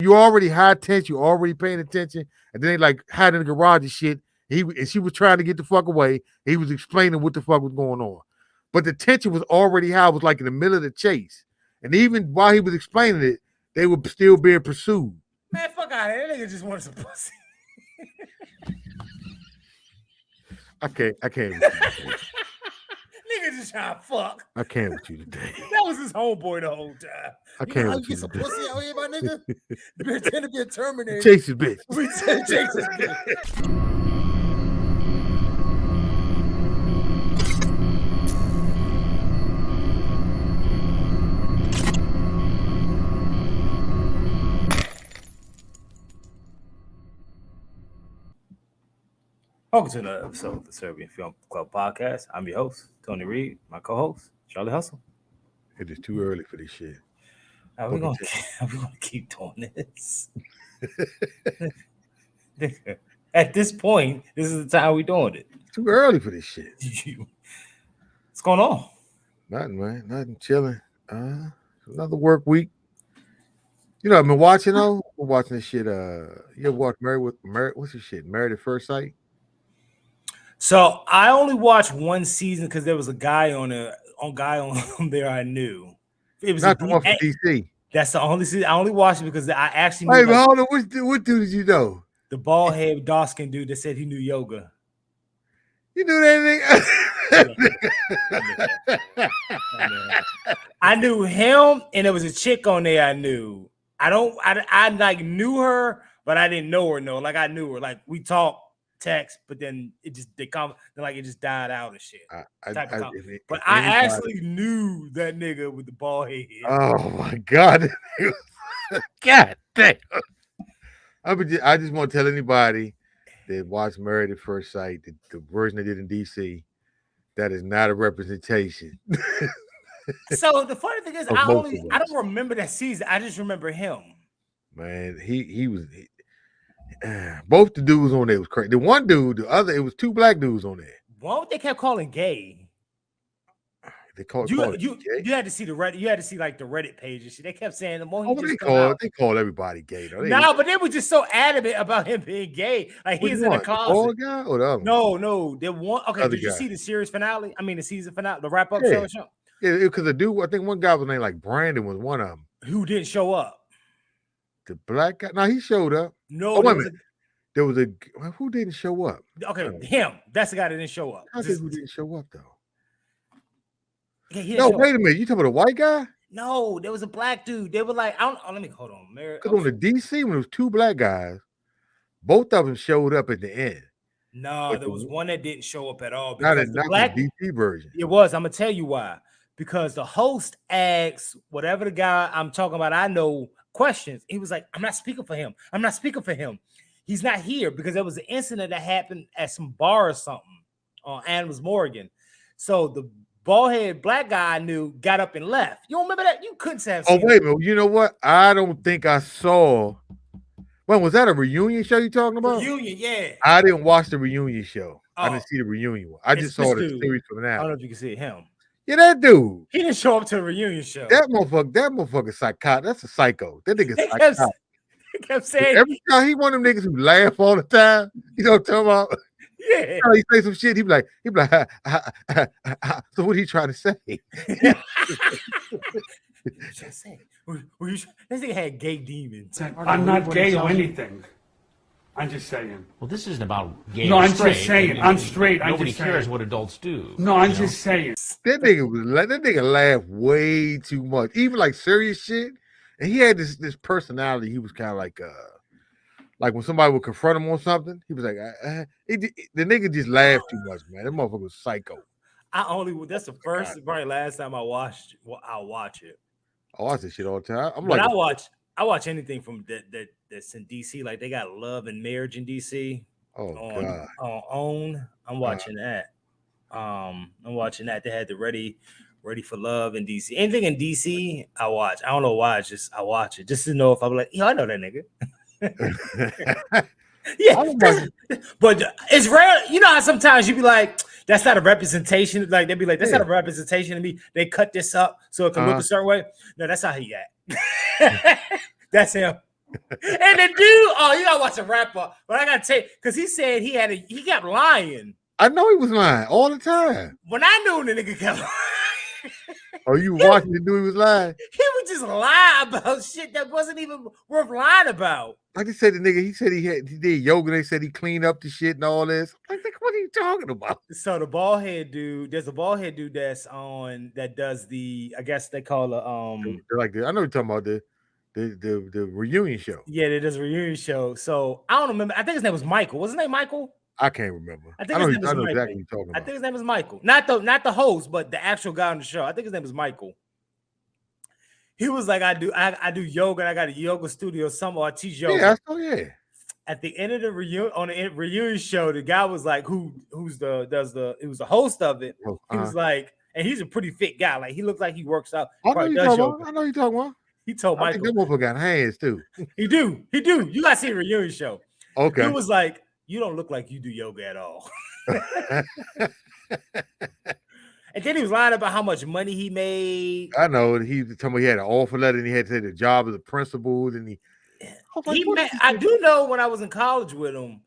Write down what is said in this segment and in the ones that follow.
You already high tension, you already paying attention, and then they like hide in the garage and shit. And she was trying to get the fuck away. He was explaining what the fuck was going on. But the tension was already high. It was like in the middle of the chase. And even while he was explaining it, they were still being pursued. Man, fuck out of here. That nigga just wanted some pussy. I can't. Nigga just trying to fuck. I can't with you today. That was his homeboy the whole time. I can't with you. Get some pussy out here, my nigga. Pretend to be a Terminator. Chase his bitch. We said chase his bitch. Welcome to another episode of the Serbian Film Club Podcast. I'm your host, Tony Reed. My co-host, Charlie Hustle. It is too early for this shit. We're gonna keep doing this. At this point, this is the time we're doing it. Too early for this shit. What's going on? Nothing, man. Nothing. Chilling. Another work week. You know, I've been watching though. I'm watching this shit. You ever watch what's this shit? Married at First Sight? So I only watched one season because there was a guy on there I knew. It was not the one from DC. That's the only season. I only watched it because I actually knew. Wait, but hold on. What dude did you know? The bald head dark-skinned dude that said he knew yoga. You knew that nigga? I knew him, and there was a chick on there I knew. I like knew her, but I didn't know her. No, like I knew her. Like we talked. Text, but then it just it just died out and shit. But I actually knew that nigga with the bald head. Oh my god, god damn! I just want to tell anybody that watched Married at First Sight, the version they did in DC, that is not a representation. So the funny thing is, I don't remember that season. I just remember him. Man, he was. Both the dudes on there was crazy. The one dude, it was two black dudes on there. What they kept calling gay? They called you had to see the Reddit. You had to see like the Reddit page and shit. They kept saying the more he they called everybody gay though. But they were just so adamant about him being gay. Like he's in the closet. The old guy or the other? No. They one. Okay, did you see the series finale? I mean the season finale, the wrap up show. Yeah, because the dude, I think one guy was named like Brandon was one of them. Who didn't show up? The black guy? No, he showed up. No, there was a who didn't show up? Okay, him. That's the guy that didn't show up. Who didn't show up though? Yeah, wait a minute. You talking about a white guy? No, there was a black dude. They were like, let me hold on. Because on the DC, when it was two black guys, both of them showed up at the end. No, there was one that didn't show up at all. Not the DC version. It was. I'm gonna tell you why. Because the host asked whatever the guy I'm talking about, I know, questions. He was like, I'm not speaking for him. He's not here because there was an incident that happened at some bar or something on Adams Morgan. So the bald-headed black guy I knew got up and left. You don't remember that? You couldn't have seen wait a minute. You know what? I don't think I saw. When was that a reunion show you talking about? Reunion, yeah. I didn't watch the reunion show. I didn't see the reunion one. I just saw the series finale. I don't know if you can see him. Yeah, that dude. He didn't show up to a reunion show. That motherfucker psychotic. That's a psycho. That nigga psychotic. He kept saying every time he one of them niggas who laugh all the time. You know what I'm talking about? Yeah. He say some shit. He be like, so what are you trying to say? Just say. This nigga had gay demons. I'm not gay or anything. I'm just saying. Well, this isn't about gay. No, I'm just saying. I'm straight. Nobody cares what adults do. No, I'm just saying. That nigga laughed way too much. Even like serious shit. And he had this personality. He was kind of like when somebody would confront him on something, he was like, the nigga just laughed too much, man. That motherfucker was psycho. That's the first, probably last time I watched. Well, I'll watch it. I watch this shit all the time. I watch anything from that's in DC. Like they got Love and Marriage in DC. Oh god. On OWN. I'm watching that. They had the Ready for Love in DC. Anything in DC, I watch. I don't know why. I watch it just to know if I'm like, I know that nigga. Yeah, but it's rare. You know how sometimes you be like, that's not a representation. Like they be like, that's not a representation of me. They cut this up so it can look a certain way. No, that's how he act. That's him. And the dude, oh, you gotta watch a wrap up. But I gotta tell you, because he said he kept lying. I know he was lying all the time. When I knew the nigga kept lying. Oh, you watching the dude he was lying? He would just lie about shit that wasn't even worth lying about. Like they said, the nigga, he said he did yoga. They said he cleaned up the shit and all this. Like, what are you talking about? So the bald head dude, there's a bald head dude that does the, I guess they call it Like I know you're talking about the reunion show. Yeah, it is a reunion show. So I don't remember. I think his name was Michael. What's his name, Michael? I can't remember. I think his name was Michael. Exactly what you're talking about. I think his name is Michael. Not the host, but the actual guy on the show. I think his name is Michael. He was like, I do yoga, and I got a yoga studio somewhere. I teach yoga. Yeah. At the end of the reunion show, the guy was like, he was the host of it. He was like, and he's a pretty fit guy. Like he looks like he works out. I know you're talking about. He told Michael. I think that motherfucker got hands too. He do. You gotta see a reunion show. Okay. He was like, you don't look like you do yoga at all. And then he was lying about how much money he made. I know. He told me he had an offer letter and he had to take the job as a principal. And I do know when I was in college with him,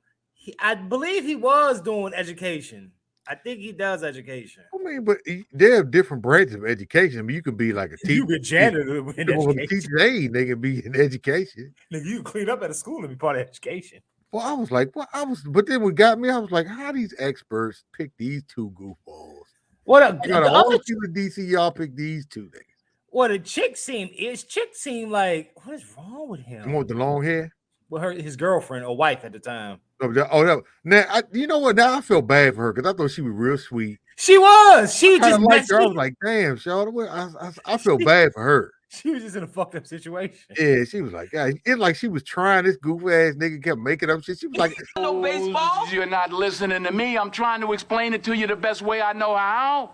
I believe he was doing education. I think he does education. I mean, but there are different branches of education. I mean, you could be like a teacher. You could janitor in education. Teacher's aide, they can be in education. Nigga, you can clean up at a school and be part of education. Well, I was like, but then what got me, I was like, how these experts pick these two goofballs? What all the people in DC, y'all pick these two niggas. Well, the chick seemed like, what is wrong with him? With the long hair? With his girlfriend or wife at the time. No. Now, you know what? Now I feel bad for her because I thought she was real sweet. She was. She just liked her. I was like, damn, Charlotte. I feel bad for her. She was just in a fucked up situation. Yeah, she was like, it's like she was trying. This goofy ass nigga kept making up shit. She was like, no baseball. You're not listening to me. I'm trying to explain it to you the best way I know how.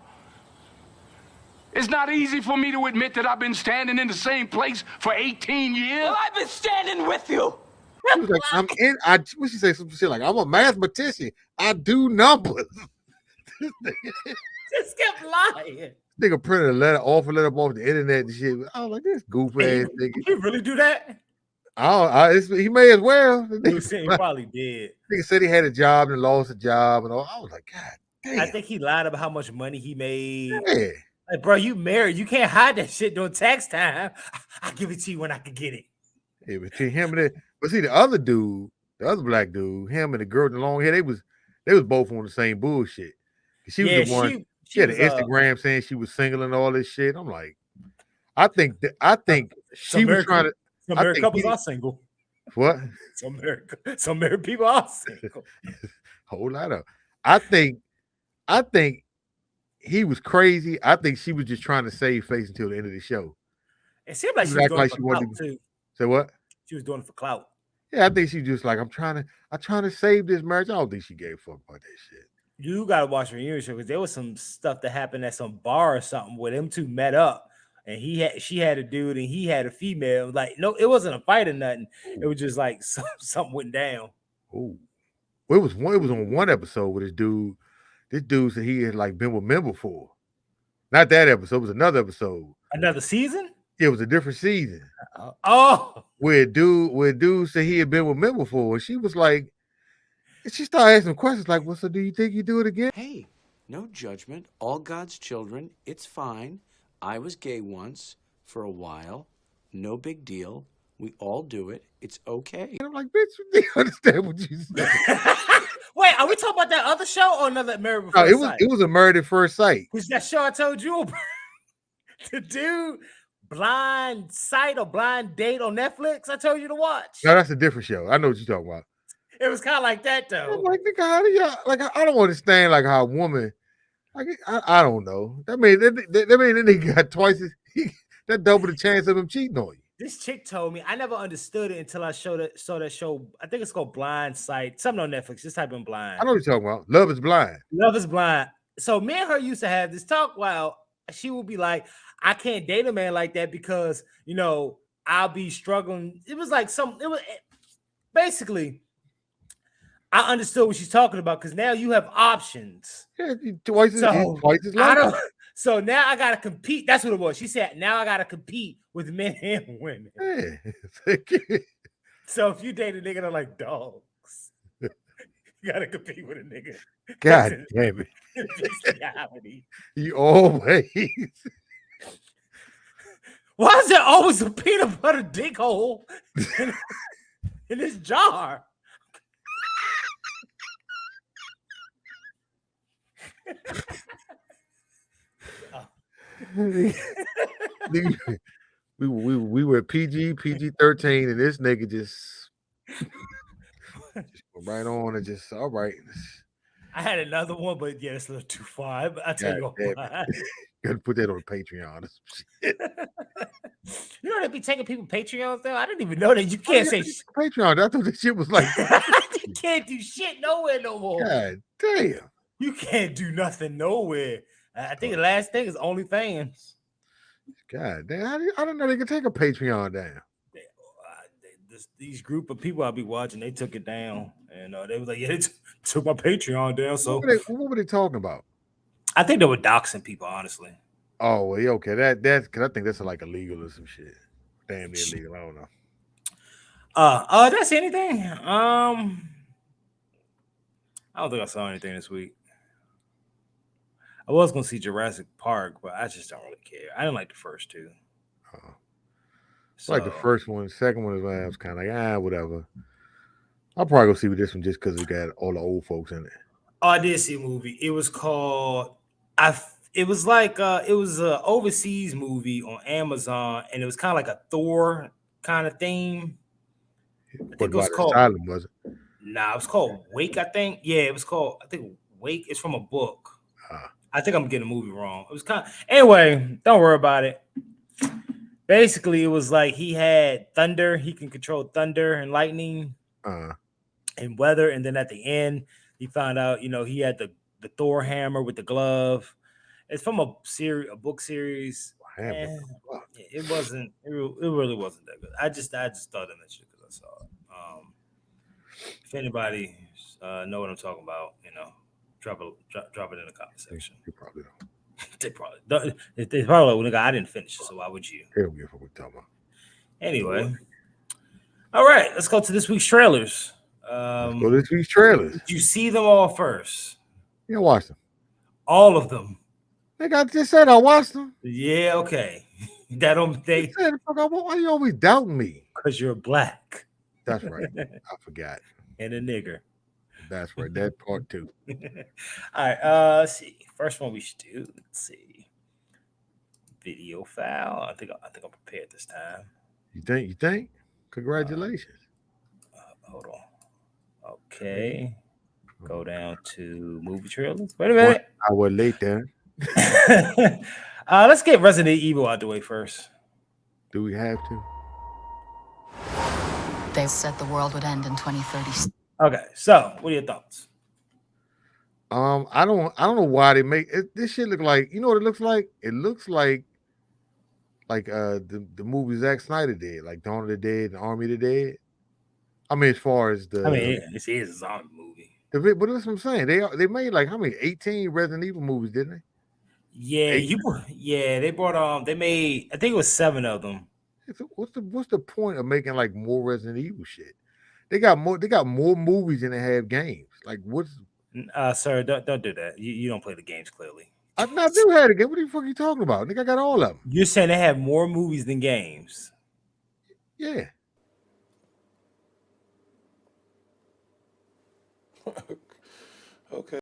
It's not easy for me to admit that I've been standing in the same place for 18 years. Well, I've been standing with you. She was like, what she say? Some shit like, I'm a mathematician. I do numbers. Just kept lying. Nigga printed offer letter off the internet and shit. I was like, this goofy ass nigga. Did he really do that? He may as well. He probably did. Nigga said he had a job and lost a job and all. I was like, God damn. I think he lied about how much money he made. Yeah. Like, bro, you married. You can't hide that shit during tax time. I'll give it to you when I can get it. Yeah, between him and the other dude, the other black dude, him and the girl with the long hair, they was both on the same bullshit. She was the one. She had an Instagram saying she was single and all this shit. I'm like, I think she was trying to. Some married couples are single. What? Some married people are single. Whole lot of. I think he was crazy. I think she was just trying to save face until the end of the show. It seemed like she was doing it for clout too. Say what? She was doing it for clout. Yeah, I think she just like, I'm trying to save this marriage. I don't think she gave a fuck about that shit. You gotta watch the reunion show because there was some stuff that happened at some bar or something where them two met up, and she had a dude and he had a female. Like, no, it wasn't a fight or nothing. It was just like something went down. Oh, well, it was on one episode with this dude. This dude said he had like been with men before. Not that episode. It was another episode. Another season? Yeah, it was a different season. Oh, where dude said he had been with men before, and she was like. She started asking questions like, well, so do you think you do it again? Hey, no judgment. All God's children. It's fine. I was gay once for a while. No big deal. We all do it. It's okay. And I'm like, bitch, you understand what you said. Wait, are we talking about that other show or another Married at First Sight? It was a Married at First Sight. Which that show I told you about? The dude Blind Sight or Blind Date on Netflix I told you to watch. No, that's a different show. I know what you're talking about. It was kind of like that though. I'm like, nigga, how do you like? I don't understand like how a woman, like I don't know. That mean that nigga got twice that double the chance of him cheating on you. This chick told me I never understood it until I saw that show. I think it's called Blind Sight, something on Netflix. Just type in Blind. I know what you're talking about. Love is Blind. Love is Blind. So me and her used to have this talk. While she would be like, I can't date a man like that because I'll be struggling. It was like it was basically. I understood what she's talking about because now you have options. Yeah, twice as long. So now I gotta compete. That's what it was. She said, now I gotta compete with men and women. Yeah. So if you date a nigga that like dogs, you gotta compete with a nigga. God damn it. Bestiality. You always. Why is there always a peanut butter dick hole in this jar? we were PG 13, and this nigga just went right on and just all right. I had another one, but yeah, it's a little too far. I'll tell you damn why. Gotta put that on Patreon. You know they be taking people Patreons though. I didn't even know that. You can't say Patreon. I thought this shit was like you can't do shit nowhere no more. God damn. You can't do nothing nowhere. I think the last thing is OnlyFans. God damn. I don't know they could take a Patreon down. These group of people I'll be watching, they took it down, and they was like, "Yeah, they took my Patreon down." So what were they talking about? I think they were doxing people, honestly. Oh, well, yeah, okay. That's because I think that's like illegal or some shit. Damn near illegal. I don't know. Did I see anything? I don't think I saw anything this week. I was gonna see Jurassic Park, but I just don't really care. I didn't like the first two. So, like the first one, the second one was kind of like whatever. I'll probably go see with this one just because it got all the old folks in it. Oh, I did see a movie. It was called it was like it was an overseas movie on Amazon, and it was kind of like a Thor kind of theme. I think it was called Asylum, was it? Nah, it was called Wake, I think. Yeah, it was called, I think Wake. It's from a book. I think I'm getting a movie wrong. It was kind of, anyway, don't worry about it. Basically, it was like he had thunder. He can control thunder and lightning and weather. And then at the end, he found out, he had the Thor hammer with the glove. It's from a book series. It really wasn't that good. I just thought of that shit because I saw it. If anybody know what I'm talking about, drop it in the comment section. You probably don't. They probably don't. They probably nigga, I didn't finish it, so why would you? Hell yeah, what we talking about. Anyway, all right, let's go to this week's trailers. Let's go to this week's trailers. Did you see them all first? Yeah, watch them. All of them. Nigga, I just said I watched them. Yeah, okay. That don't they? Why you always doubting me? Because you're black. That's right. I forgot. And a nigger. That's right. That part too. All right. Let's see. First one we should do. Let's see. Video file. I think I'm prepared this time. You think? Congratulations. Hold on. Okay. Go down to movie trailers. Wait a minute. I was late there. Let's get Resident Evil out the way first. Do we have to? They said the world would end in 2030. Okay, so what are your thoughts? I don't know why they make it. This shit look like, you know what it looks like? It looks like the movie Zack Snyder did, like Dawn of the Dead and Army of the Dead. I mean, as far as this is a zombie movie. But that's what I'm saying. They made like how many 18 Resident Evil movies, didn't they? Yeah, they brought they made, I think it was 7 of them. What's the point of making like more Resident Evil shit? They got more movies than they have games. Like what's sir, don't do that. You don't play the games clearly. I do have a game. What the fuck are you talking about? Nigga, I got all of them. You're saying they have more movies than games. Yeah. Okay.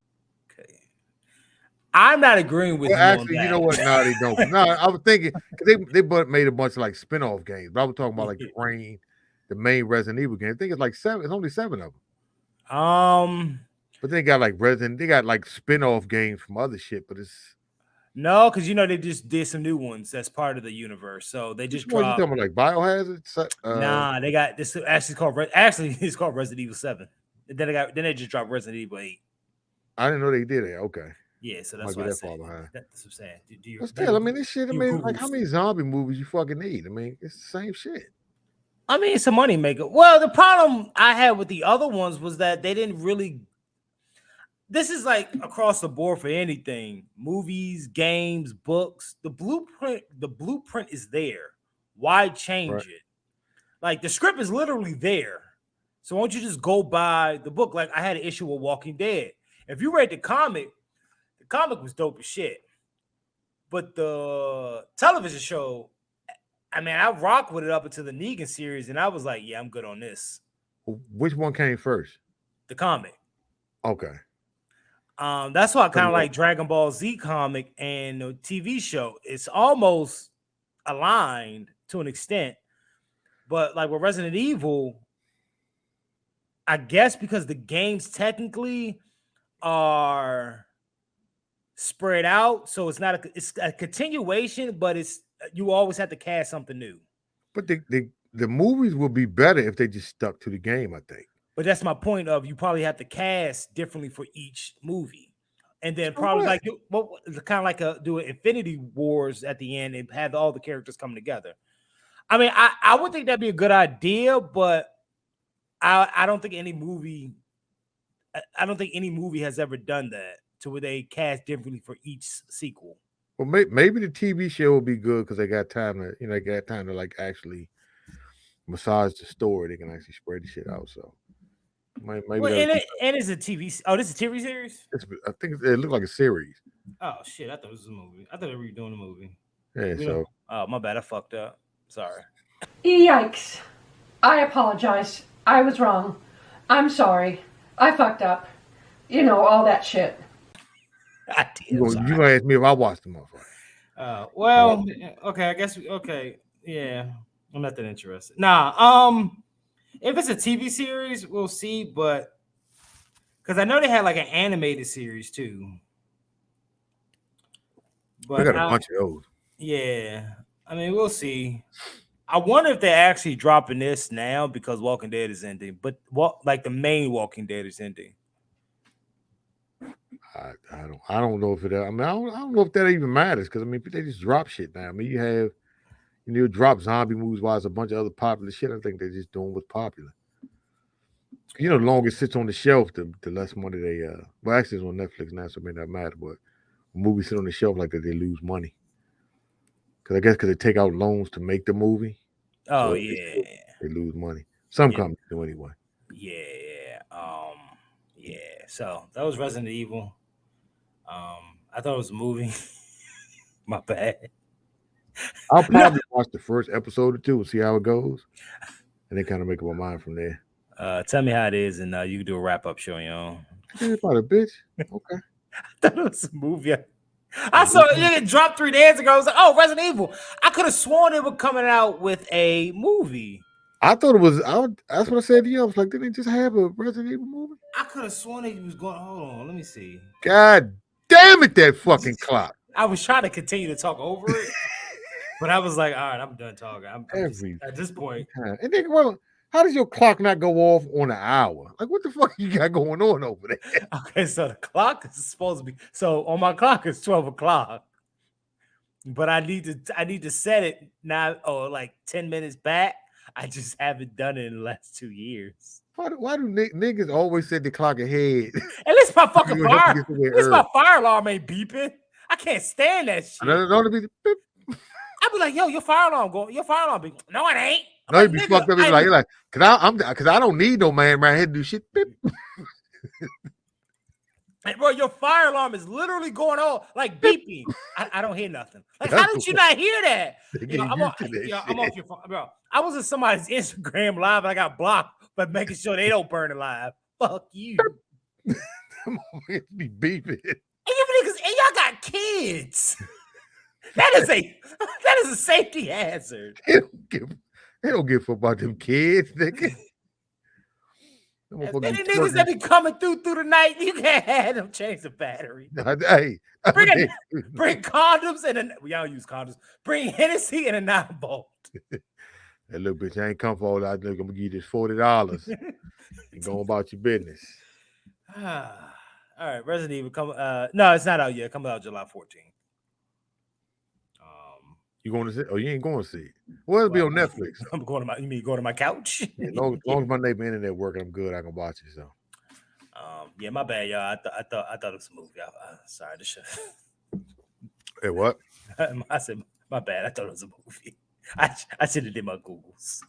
I'm not agreeing with you. Actually, you know what? No, they don't. No, I was thinking because they made a bunch of like spin-off games, but I was talking about like the main Resident Evil game. I think it's like 7. It's only 7 of them. But they got like spin-off games from other shit, but it's no, because they just did some new ones that's part of the universe. So they just dropped. You talking about like Biohazard? Nah, they got this. Actually it's called Resident Evil 7. And then they just dropped Resident Evil 8. I didn't know they did it. Okay. Yeah, so that's what I said. That's what I'm saying. But still, I mean, this shit. I mean, like how many zombie movies you fucking need? I mean, it's the same shit. I mean, it's a money maker. Well, the problem I had with the other ones was that they didn't really. This is like across the board for anything: movies, games, books. The blueprint is there. Why change it? Like the script is literally there. So why don't you just go by the book? Like I had an issue with Walking Dead. If you read the comic was dope as shit. But the television show, I mean, I rocked with it up until the Negan series, and I was like, yeah, I'm good on this. Which one came first? The comic. Okay. That's why I kind of like Dragon Ball Z comic and the TV show. It's almost aligned to an extent, but like with Resident Evil, I guess because the games technically are spread out, so it's not it's a continuation, but it's you always have to cast something new. But the movies will be better if they just stuck to the game, I think. But that's my point of you probably have to cast differently for each movie. And then probably like kind of like do an Infinity Wars at the end and have all the characters come together. I mean, I would think that'd be a good idea, but I don't think any movie has ever done that to where they cast differently for each sequel. Well, maybe the TV show will be good because they got time to like actually massage the story. They can actually spread the shit out. So maybe and it's a TV. Oh, this is a TV series. I think it looked like a series. Oh shit! I thought it was a movie. I thought they were doing a movie. Yeah. Oh my bad. I fucked up. Sorry. Yikes! I apologize. I was wrong. I'm sorry. I fucked up. You know, all that shit. You gonna ask me if I watched the motherfucker? Well, okay. I guess okay. Yeah, I'm not that interested. Nah. If it's a TV series, we'll see. But because I know they had like an animated series too. But I got a bunch of those. Yeah, I mean, we'll see. I wonder if they're actually dropping this now because Walking Dead is ending, but like the main Walking Dead is ending. I don't know if it. I mean, I don't know if that even matters because I mean, they just drop shit now. I mean, you drop zombie movies while there's a bunch of other popular shit. I think they're just doing what's popular. You know, the longer it sits on the shelf, the less money they. Well, actually, it's on Netflix now, so it may not matter. But when movies sit on the shelf like that, they lose money. Because I guess they take out loans to make the movie. Oh, so yeah. They lose money. Some companies do anyway. Yeah. Yeah. So that was Resident Evil. I thought it was a movie. My bad. I'll probably watch the first episode or two and see how it goes. And then kind of make up my mind from there. Tell me how it is, and you can do a wrap-up show, you know. About a bitch. Okay. I thought it was a movie. I saw it dropped 3 days ago. I was like, oh, Resident Evil. I could have sworn it was coming out with a movie. I thought it was out. That's what I said to you. I was like, didn't they just have a Resident Evil movie? I could have sworn it was going. Hold on, let me see. God damn it, that fucking clock. I was trying to continue to talk over it, but I was like, all right, I'm done talking. I'm just, at this point. And then, well, how does your clock not go off on an hour? Like, what the fuck you got going on over there? Okay, so the clock is supposed to be on my clock it's 12 o'clock, but I need to set it now or like 10 minutes back. I just haven't done it in the last 2 years. Why do niggas always set the clock ahead? At least my fucking fire. At least my fire alarm ain't beeping. I can't stand that shit. I'd be like, yo, your fire alarm going. Your fire alarm be. No, it ain't. No, you be fucked up. You're like, cause I don't need no man right here to do shit. Hey, bro, your fire alarm is literally going on like beeping. I don't hear nothing. Like, how did you not hear that? I'm off your phone, bro. I was in somebody's Instagram live and I got blocked, but making sure they don't burn it live. Fuck you. It be beeping. And y'all got kids. That is a safety hazard. They don't give a fuck about them kids, nigga. Any niggas that be coming through the night, you can't have them change the battery. Hey, bring condoms and y'all use condoms. Bring Hennessy and a 9-volt. That little bitch ain't come for all that. I'm gonna give you this $40 and go about your business. All right, Resident Evil come. No, it's not out yet. Coming out July 14th. You going to see it? Oh, you ain't going to see it. Well, it'll be on Netflix. I'm going to my couch? As long as my neighbor internet working, I'm good. I can watch it. So. Yeah, my bad, y'all. I thought it was a movie. Sorry to shut. Hey, what? I said my bad. I thought it was a movie. I should have did my Googles.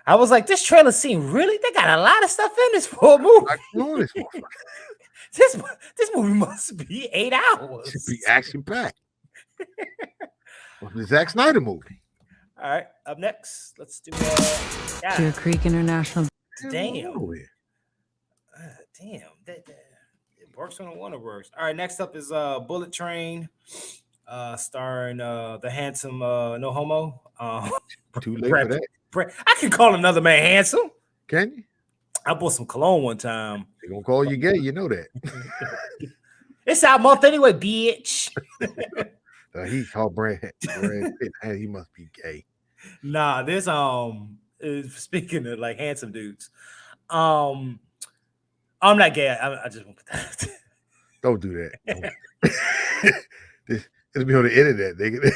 I was like, this trailer scene really? They got a lot of stuff in this for a movie. Like, you know this motherfucker. This movie must be 8 hours. Should be action packed. The Zack Snyder movie. All right, up next, let's do Deer Creek International. Damn. Yeah. That it works on a Wonderworks. All right, next up is Bullet Train, starring the handsome No Homo. Too late for that. I can call another man handsome. Can you? I bought some cologne one time. They're gonna call you gay, you know that. It's our month anyway, bitch. He called Brad Pitt. He must be gay. Nah, this speaking of like handsome dudes, I'm not gay. I just won't put that. Don't do that. It'll be on the internet, nigga.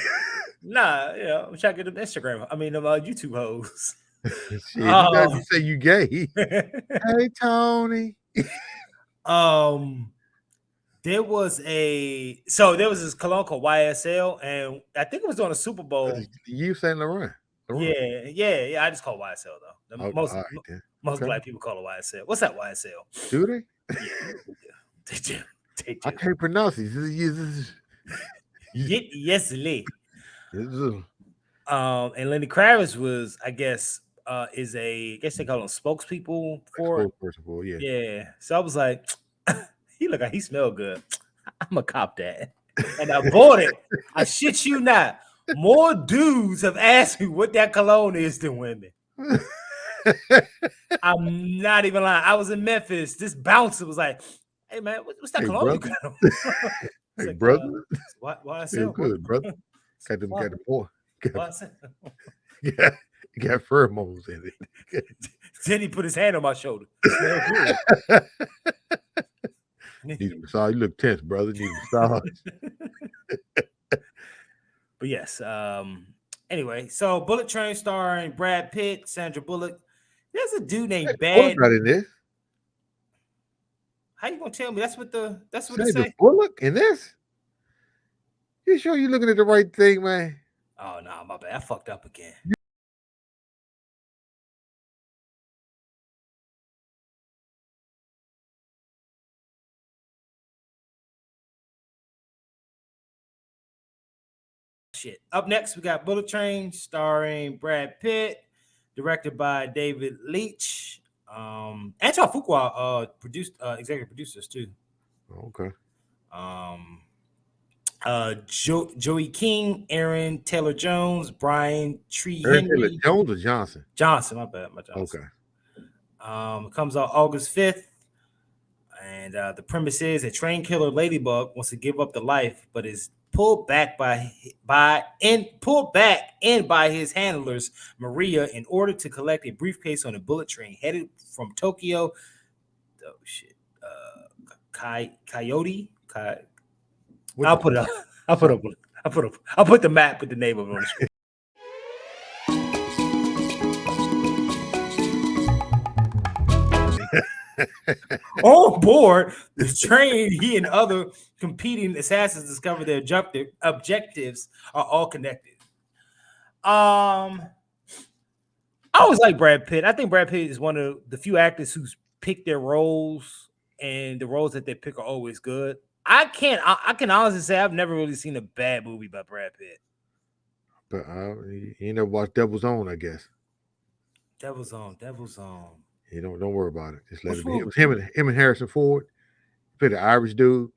Nah, I'm trying to get them Instagram. I mean, them YouTube hoes. Shit, you gotta say you gay. Hey, Tony. There was this cologne called YSL, and I think it was on a Super Bowl. You Saint Laurent. Yeah. I just call it YSL though. Most Okay. black people call it YSL. What's that YSL? Do they? Yeah, they do. I can't pronounce it. Yes, Lee. And Lenny Kravitz was, I guess they call them spokespeople for it. Yeah. So I was like, he look like he smelled good. I'm a cop that. And I bought it. I shit you not. More dudes have asked me what that cologne is than women. I'm not even lying. I was in Memphis. This bouncer was like, hey man, what's that cologne you got on? Hey, like, brother. Why Feel good, brother. Got the boy. You got pheromones in it. Then he put his hand on my shoulder. Need a massage. You look tense, brother. Need a massage. But yes. Anyway, so Bullet Train starring Brad Pitt, Sandra Bullock. There's a dude named Bad. Not in this. How you gonna tell me? That's what it Sandra say. Bullock in this? You sure you looking at the right thing, man? Oh no, my bad. I fucked up again. Shit. Up next, we got Bullet Train starring Brad Pitt, directed by David Leitch. Antoine Fuqua produced executive producers too. Okay. Joey King, Aaron Taylor Jones, Brian Tree Aaron Henry. Taylor Jones or Johnson? Johnson, my bad, my Johnson. Okay. It comes out August 5th. And the premise is a train killer Ladybug wants to give up the life, but is pulled back in by his handlers, Maria, in order to collect a briefcase on a bullet train headed from Tokyo. Oh shit. Coyote. I'll put the map with the name of it on the screen. On board the train, he and other competing assassins discover their objectives are all connected. I always like Brad Pitt. I think Brad Pitt is one of the few actors who's picked their roles, and the roles that they pick are always good. I can honestly say I've never really seen a bad movie by Brad Pitt. But you never watched Devil's Own, I guess. Devil's Own. You don't worry about it. Just let it be. It was him and Harrison Ford. He played the Irish dude.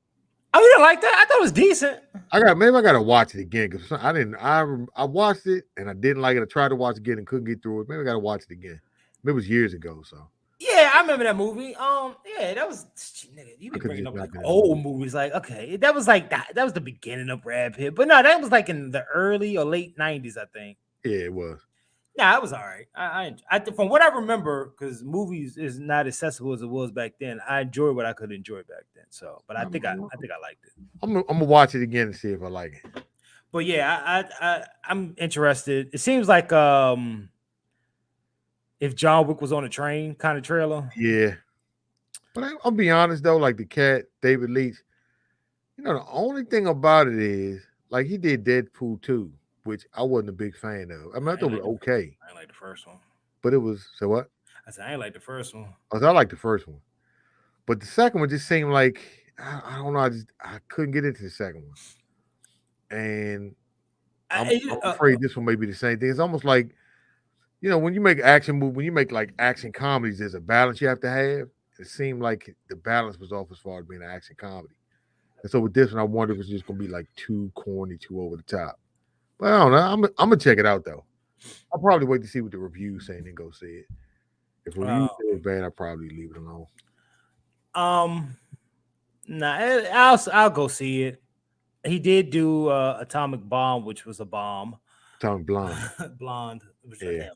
Oh, you didn't like that? I thought it was decent. Maybe I gotta watch it again because I watched it and I didn't like it. I tried to watch it again and couldn't get through it. Maybe I gotta watch it again. Maybe it was years ago. So yeah, I remember that movie. Yeah, that was nigga. You be bringing up like old movies. Like, okay, that was like that was the beginning of Brad Pitt, but no, that was like in the early or late 90s, I think. Yeah, it was. Yeah, it was all right. I from what I remember, because movies is not accessible as it was back then. I enjoyed what I could enjoy back then. So, but I think I liked it. I'm gonna watch it again and see if I like it. But yeah, I'm interested. It seems like if John Wick was on a train kind of trailer. Yeah, but I'll be honest though, like the cat David Leitch. You know, the only thing about it is like he did Deadpool 2. Which I wasn't a big fan of. I mean, I thought it was okay. I like the first one. but it was so what? I said I ain't like the first one. I like the first one, but the second one just seemed like I don't know. I couldn't get into the second one, and I'm afraid this one may be the same thing. It's almost like, when you make when you make like action comedies, there's a balance you have to have. It seemed like the balance was off as far as being an action comedy. And so with this one, I wonder if it's just gonna be like too corny, too over the top. But I don't know. I'm gonna check it out though. I'll probably wait to see what the reviews say and then go see it. If reviews say it's bad, I'll probably leave it alone. Nah, I'll go see it. He did do Atomic Bomb, which was a bomb. Atomic Blonde. Blonde. Which Yeah.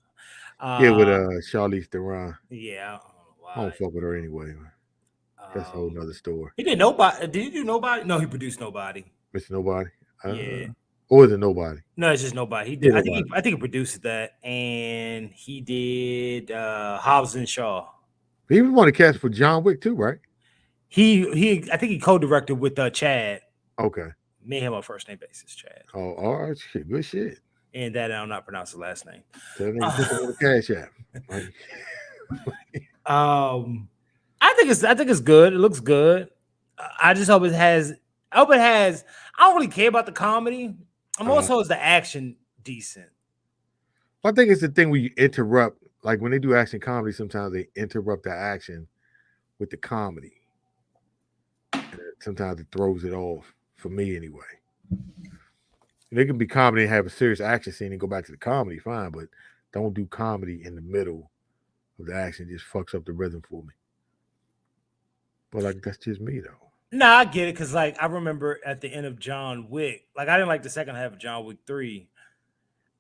With Charlize Theron. Yeah. I don't fuck with her anyway. That's a whole nother story. He did Nobody. Did he do Nobody? No, he produced Nobody. Mr. Nobody? Yeah. Or is it Nobody? No, it's just Nobody. He did. I think he produced that, and he did Hobbs and Shaw. He was one of the cast for John Wick too, right? He I think he co-directed with Chad. Okay. Me and him on first name basis, Chad. Oh, all right, shit, good shit. And that I'll not pronounce the last name. Tell them to put the cash app. I think it's good. It looks good. I just hope it has. I don't really care about the comedy. I'm also is the action decent. I think it's the thing where you interrupt, like when they do action comedy, sometimes they interrupt the action with the comedy. And sometimes it throws it off, for me anyway. And it can be comedy and have a serious action scene and go back to the comedy, fine, but don't do comedy in the middle of the action. It just fucks up the rhythm for me. But like that's just me though. Nah, I get it, because like I remember at the end of John Wick, like I didn't like the second half of John Wick 3.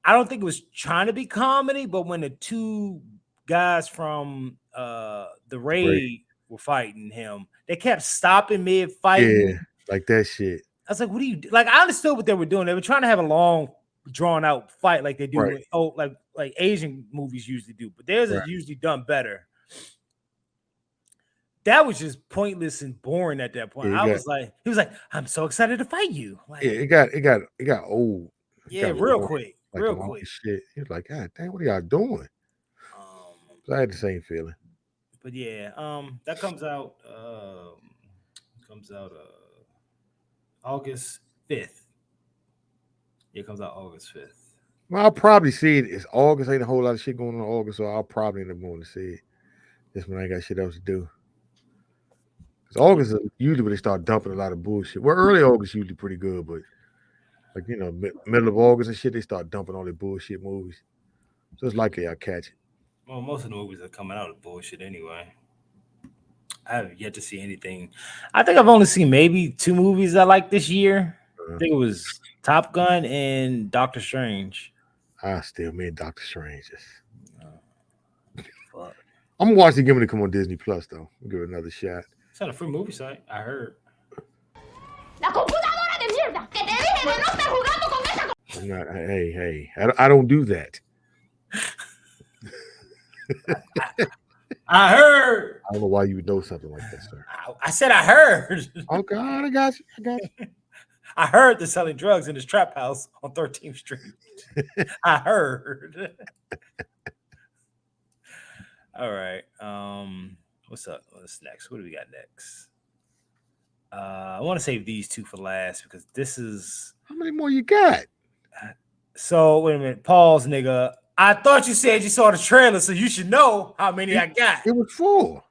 I don't think it was trying to be comedy, but when the two guys from the raid were fighting him, they kept stopping mid-fighting. Yeah, like that shit. I was like, what do you do? Like, I understood what they were doing. They were trying to have a long, drawn-out fight like they do like Asian movies usually do, but theirs is usually done better. That was just pointless and boring at that point. He was like, I'm so excited to fight you. Like, yeah, it got old. Real quick. Like real quick. Shit. He was like, God damn, what are y'all doing? So I had the same feeling. But yeah, that comes out August 5th. It comes out August 5th. Well, I'll probably see it. It's August. Ain't a whole lot of shit going on in August, so I'll probably end up going to see it. Just when I ain't got shit else to do. Because August is usually when they start dumping a lot of bullshit. Well, early August usually pretty good, but like, middle of August and shit, they start dumping all their bullshit movies. So it's likely I'll catch it. Well, most of the movies that are coming out are bullshit anyway. I haven't yet to see anything. I think I've only seen maybe 2 movies I like this year. I think it was Top Gun and Doctor Strange. I still mean Doctor Strange. I'm gonna watch it again when it come on Disney Plus though. I'll give it another shot. It's on a free movie site, I heard. I'm not. Hey! I don't do that. I heard. I don't know why you would know something like that, sir. I said I heard. Oh God, I got you. I heard they're selling drugs in this trap house on 13th Street. I heard. All right. What's up? What's next? What do we got next? I want to save these 2 for last because this is. How many more you got? So wait a minute. Pause, nigga. I thought you said you saw the trailer, so you should know how many I got. It was 4.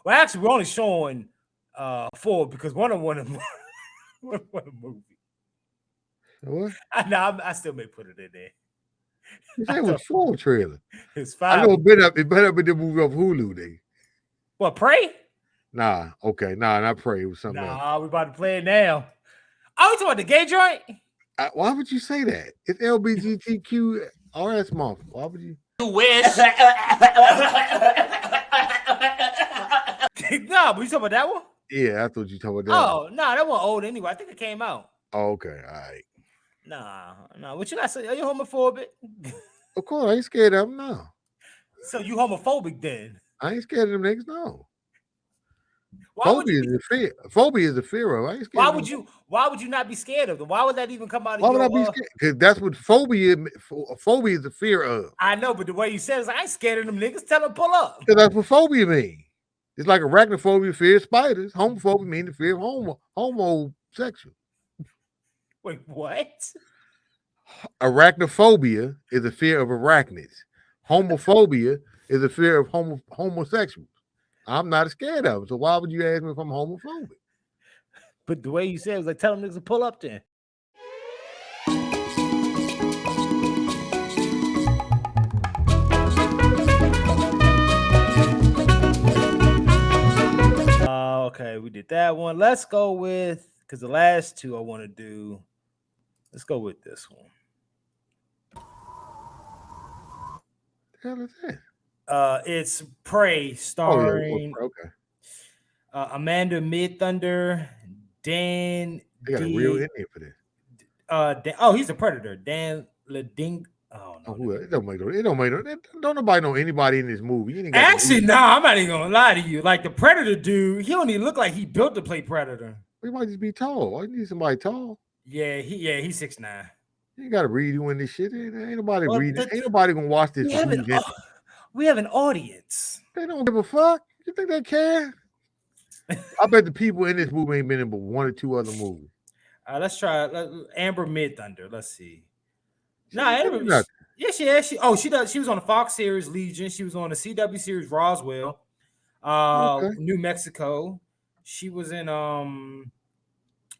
Well, actually, we're only showing 4 because one of them movie. What? I still may put it in there. You said it was 4 trailer. It's 5. I know it better be the movie off Hulu then. What, Prey? Nah, okay. Nah, not Prey. It was something else. Nah, we about to play it now. Oh, you talking about the gay joint? Why would you say that? It's LGBTQ RS month. Why would you? You wish. No, but you talking about that one? Yeah, I thought you talking about that. Oh, no, that one old anyway. I think it came out. Oh, okay, all right. Nah. What you got to say? Are you homophobic? Of course, I ain't scared of them, no. So you homophobic then? I ain't scared of them niggas, no. Phobia is a fear. Phobia is a fear of. I ain't scared Why of would them. you? Why would you not be scared of them? Why would that even come out of Why would I your? be scared? Because that's what phobia is the fear of. I know, but the way you said it, I ain't scared of them niggas. Tell them pull up. Because that's what phobia means. It's like arachnophobia, fear of spiders. Homophobia means the fear of homosexual. Wait, what? Arachnophobia is a fear of arachnids. Homophobia is a fear of homosexuals. I'm not scared of them. So why would you ask me if I'm homophobic? But the way you said it was like, tell them niggas to pull up then. Okay, we did that one. Let's go with, because the last two I want to do, let's go with this one. The hell is that? It's Prey, starring okay. Amanda Mid-Thunder, Dan. They got a real Indian for this. He's a Predator. Dan Leding. Oh no, It don't make no. Don't nobody know anybody in this movie. You ain't got actually, no, I'm not even gonna lie to you. Like the Predator dude, he don't even look like he built to play Predator. He might just be tall. Why you need somebody tall? Yeah, he's 6'9". You gotta read you in this shit. Ain't nobody reading. Ain't nobody gonna watch this. We have an audience. They don't give a fuck. You think they care? I bet the people in this movie ain't been in but one or two other movies. Let's try Amber Mid-Thunder. Let's see. Amber. Yeah, she does. She was on the Fox series Legion. She was on the CW series Roswell, New Mexico. She was in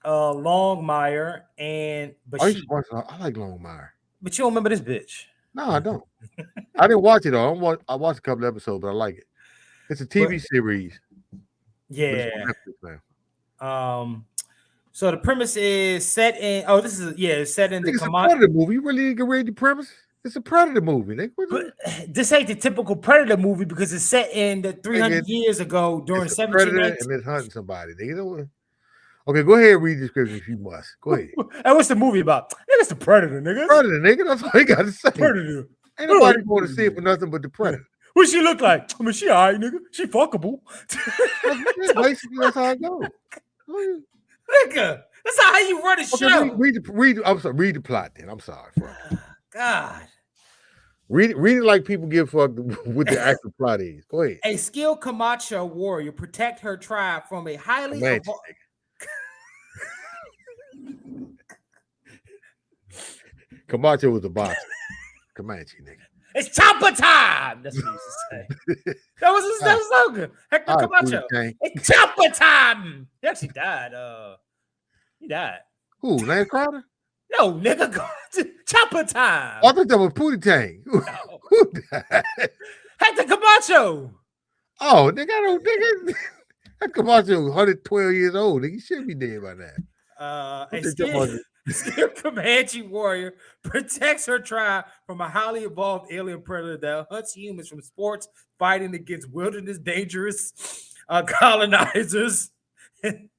Longmire I like Longmire. But you don't remember this bitch. No, I don't. I didn't watch it though. I watched a couple episodes, but I like it. It's a TV series. Yeah. So the premise is set in. Oh, this is set in the Predator movie. You really can read the premise? It's a Predator movie. But this ain't the typical Predator movie because it's set in the 300 years ago during 1719. And it's hunting somebody. Okay, go ahead and read the description if you must. Go ahead. And what's the movie about? It's the Predator, nigga. Predator, nigga. That's all you got to say. Predator. Ain't nobody going to see it for nothing but the Predator. What she look like? I mean, she all right, nigga. She fuckable. Basically, that's how it goes. Nigga, that's how you run a show. Read the plot then. I'm sorry, bro. God. Read it like people give fuck what the actual plot is. Go ahead. A skilled Camacho warrior protect her tribe from a highly Camacho was a boxer. Comanche, nigga. It's chopper time. That's what he used to say. That was his slogan. Hector Camacho. It's chopper time. He actually died. He died. Who? Lance Crowder? No, nigga. Chopper time. I thought that was Pootie Tang. No. Who died? Hector Camacho. Oh, nigga, that Camacho was 112 years old. Nigga, he should be dead by now. A skilled Comanche warrior protects her tribe from a highly evolved alien predator that hunts humans from sports, fighting against wilderness dangerous colonizers.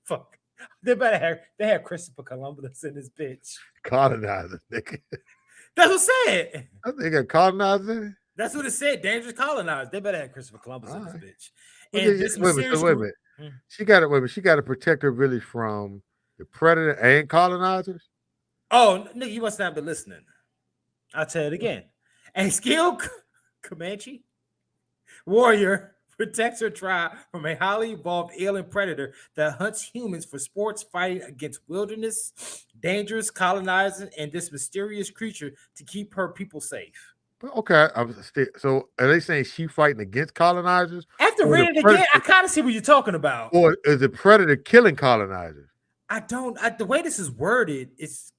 Fuck. They have Christopher Columbus in this bitch. Colonizer, nigga. That's what it said. I think got colonizers in it. That's what it said. Dangerous colonizers. They better have Christopher Columbus in this bitch. And this wait a minute. She got to protect her village from the predator and colonizers. Oh, nigga, you must not be listening. I'll tell it again. A skilled Comanche warrior protects her tribe from a highly evolved alien predator that hunts humans for sports, fighting against wilderness, dangerous colonizers, and this mysterious creature to keep her people safe. Okay, so are they saying she fighting against colonizers? After reading it again, I kind of see what you're talking about. Or is the predator killing colonizers? The way this is worded, it's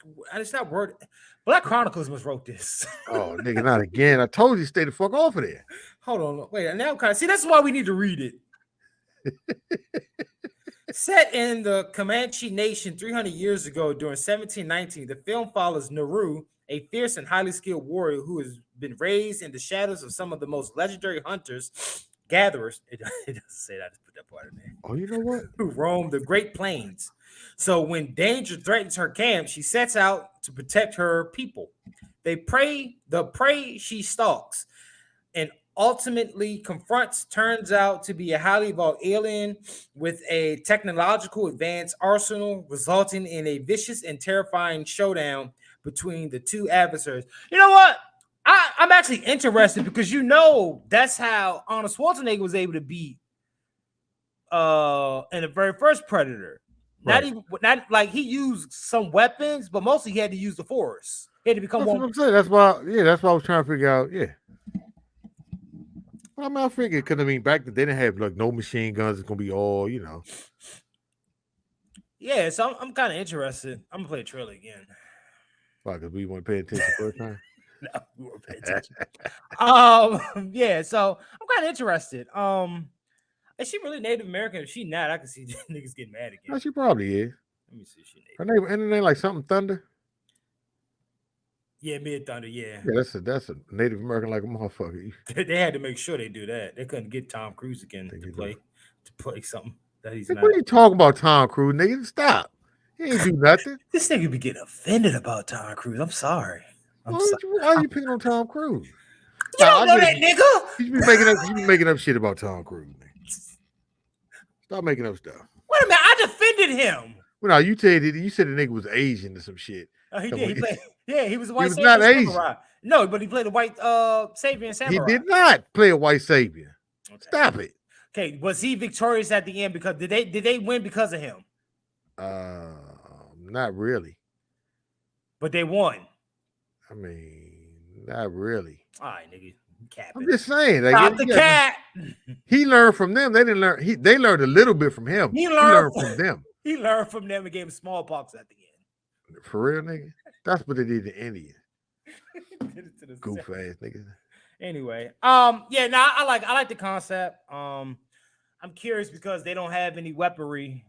not worded. Black Chronicles must wrote this. Oh, nigga, not again. I told you stay the fuck off of there. Hold on. Wait, now I'm kind of see that's why we need to read it. Set in the Comanche Nation 300 years ago during 1719, the film follows Naru, a fierce and highly skilled warrior who has been raised in the shadows of some of the most legendary hunters, gatherers. It doesn't say that. I just put that part in there. Oh, you know what? Who roam the Great Plains. So when danger threatens her camp, she sets out to protect her people. The prey she stalks, and ultimately confronts turns out to be a highly evolved alien with a technological advanced arsenal, resulting in a vicious and terrifying showdown between the two adversaries. You know what? I'm actually interested because that's how Arnold Schwarzenegger was able to beat in the very first Predator. Right. Not like he used some weapons, but mostly he had to use the force. He had to become That's one. what I'm saying. That's why I was trying to figure out. Yeah. Well, I mean, I figured because I mean, back then they didn't have like no machine guns. It's gonna be all Yeah, so I'm kind of interested. I'm gonna play a trailer again. Why? Because we weren't paying attention first time. No, we weren't paying attention. Yeah, so I'm kind of interested. Is she really Native American? If she not, I can see niggas getting mad again. No, she probably is. Let me see if she Native. Her name, and then like something Thunder. Yeah, Mid Thunder. Yeah, Yeah, that's a Native American like a motherfucker. they had to make sure they do that. They couldn't get Tom Cruise again to play something that he's Like, not. what are you talking about, Tom Cruise? Nigga, stop. He ain't do nothing. This nigga be getting offended about Tom Cruise. I'm sorry. Why are you picking on Tom Cruise? You don't know that nigga. You be making up shit about Tom Cruise. Nigga. Stop making up stuff. Wait a minute, I defended him. Well, now you said the nigga was Asian or some shit. Oh, he did. He played. Yeah, he was a white. He was Savior not Asian. Samurai. No, but he played a white Savior and Samurai. He did not play a white savior. Okay. Stop it. Okay, was he victorious at the end? Because did they win because of him? Not really. But they won. I mean, not really. All right, nigga. I'm just saying. Like, Stop the cat. He learned from them. They didn't learn. They learned a little bit from him. He learned from them. He learned from them and gave him smallpox at the end. For real, nigga. That's what they did to India. Goof ass niggas. Anyway, yeah, no, I like the concept. I'm curious because they don't have any weaponry,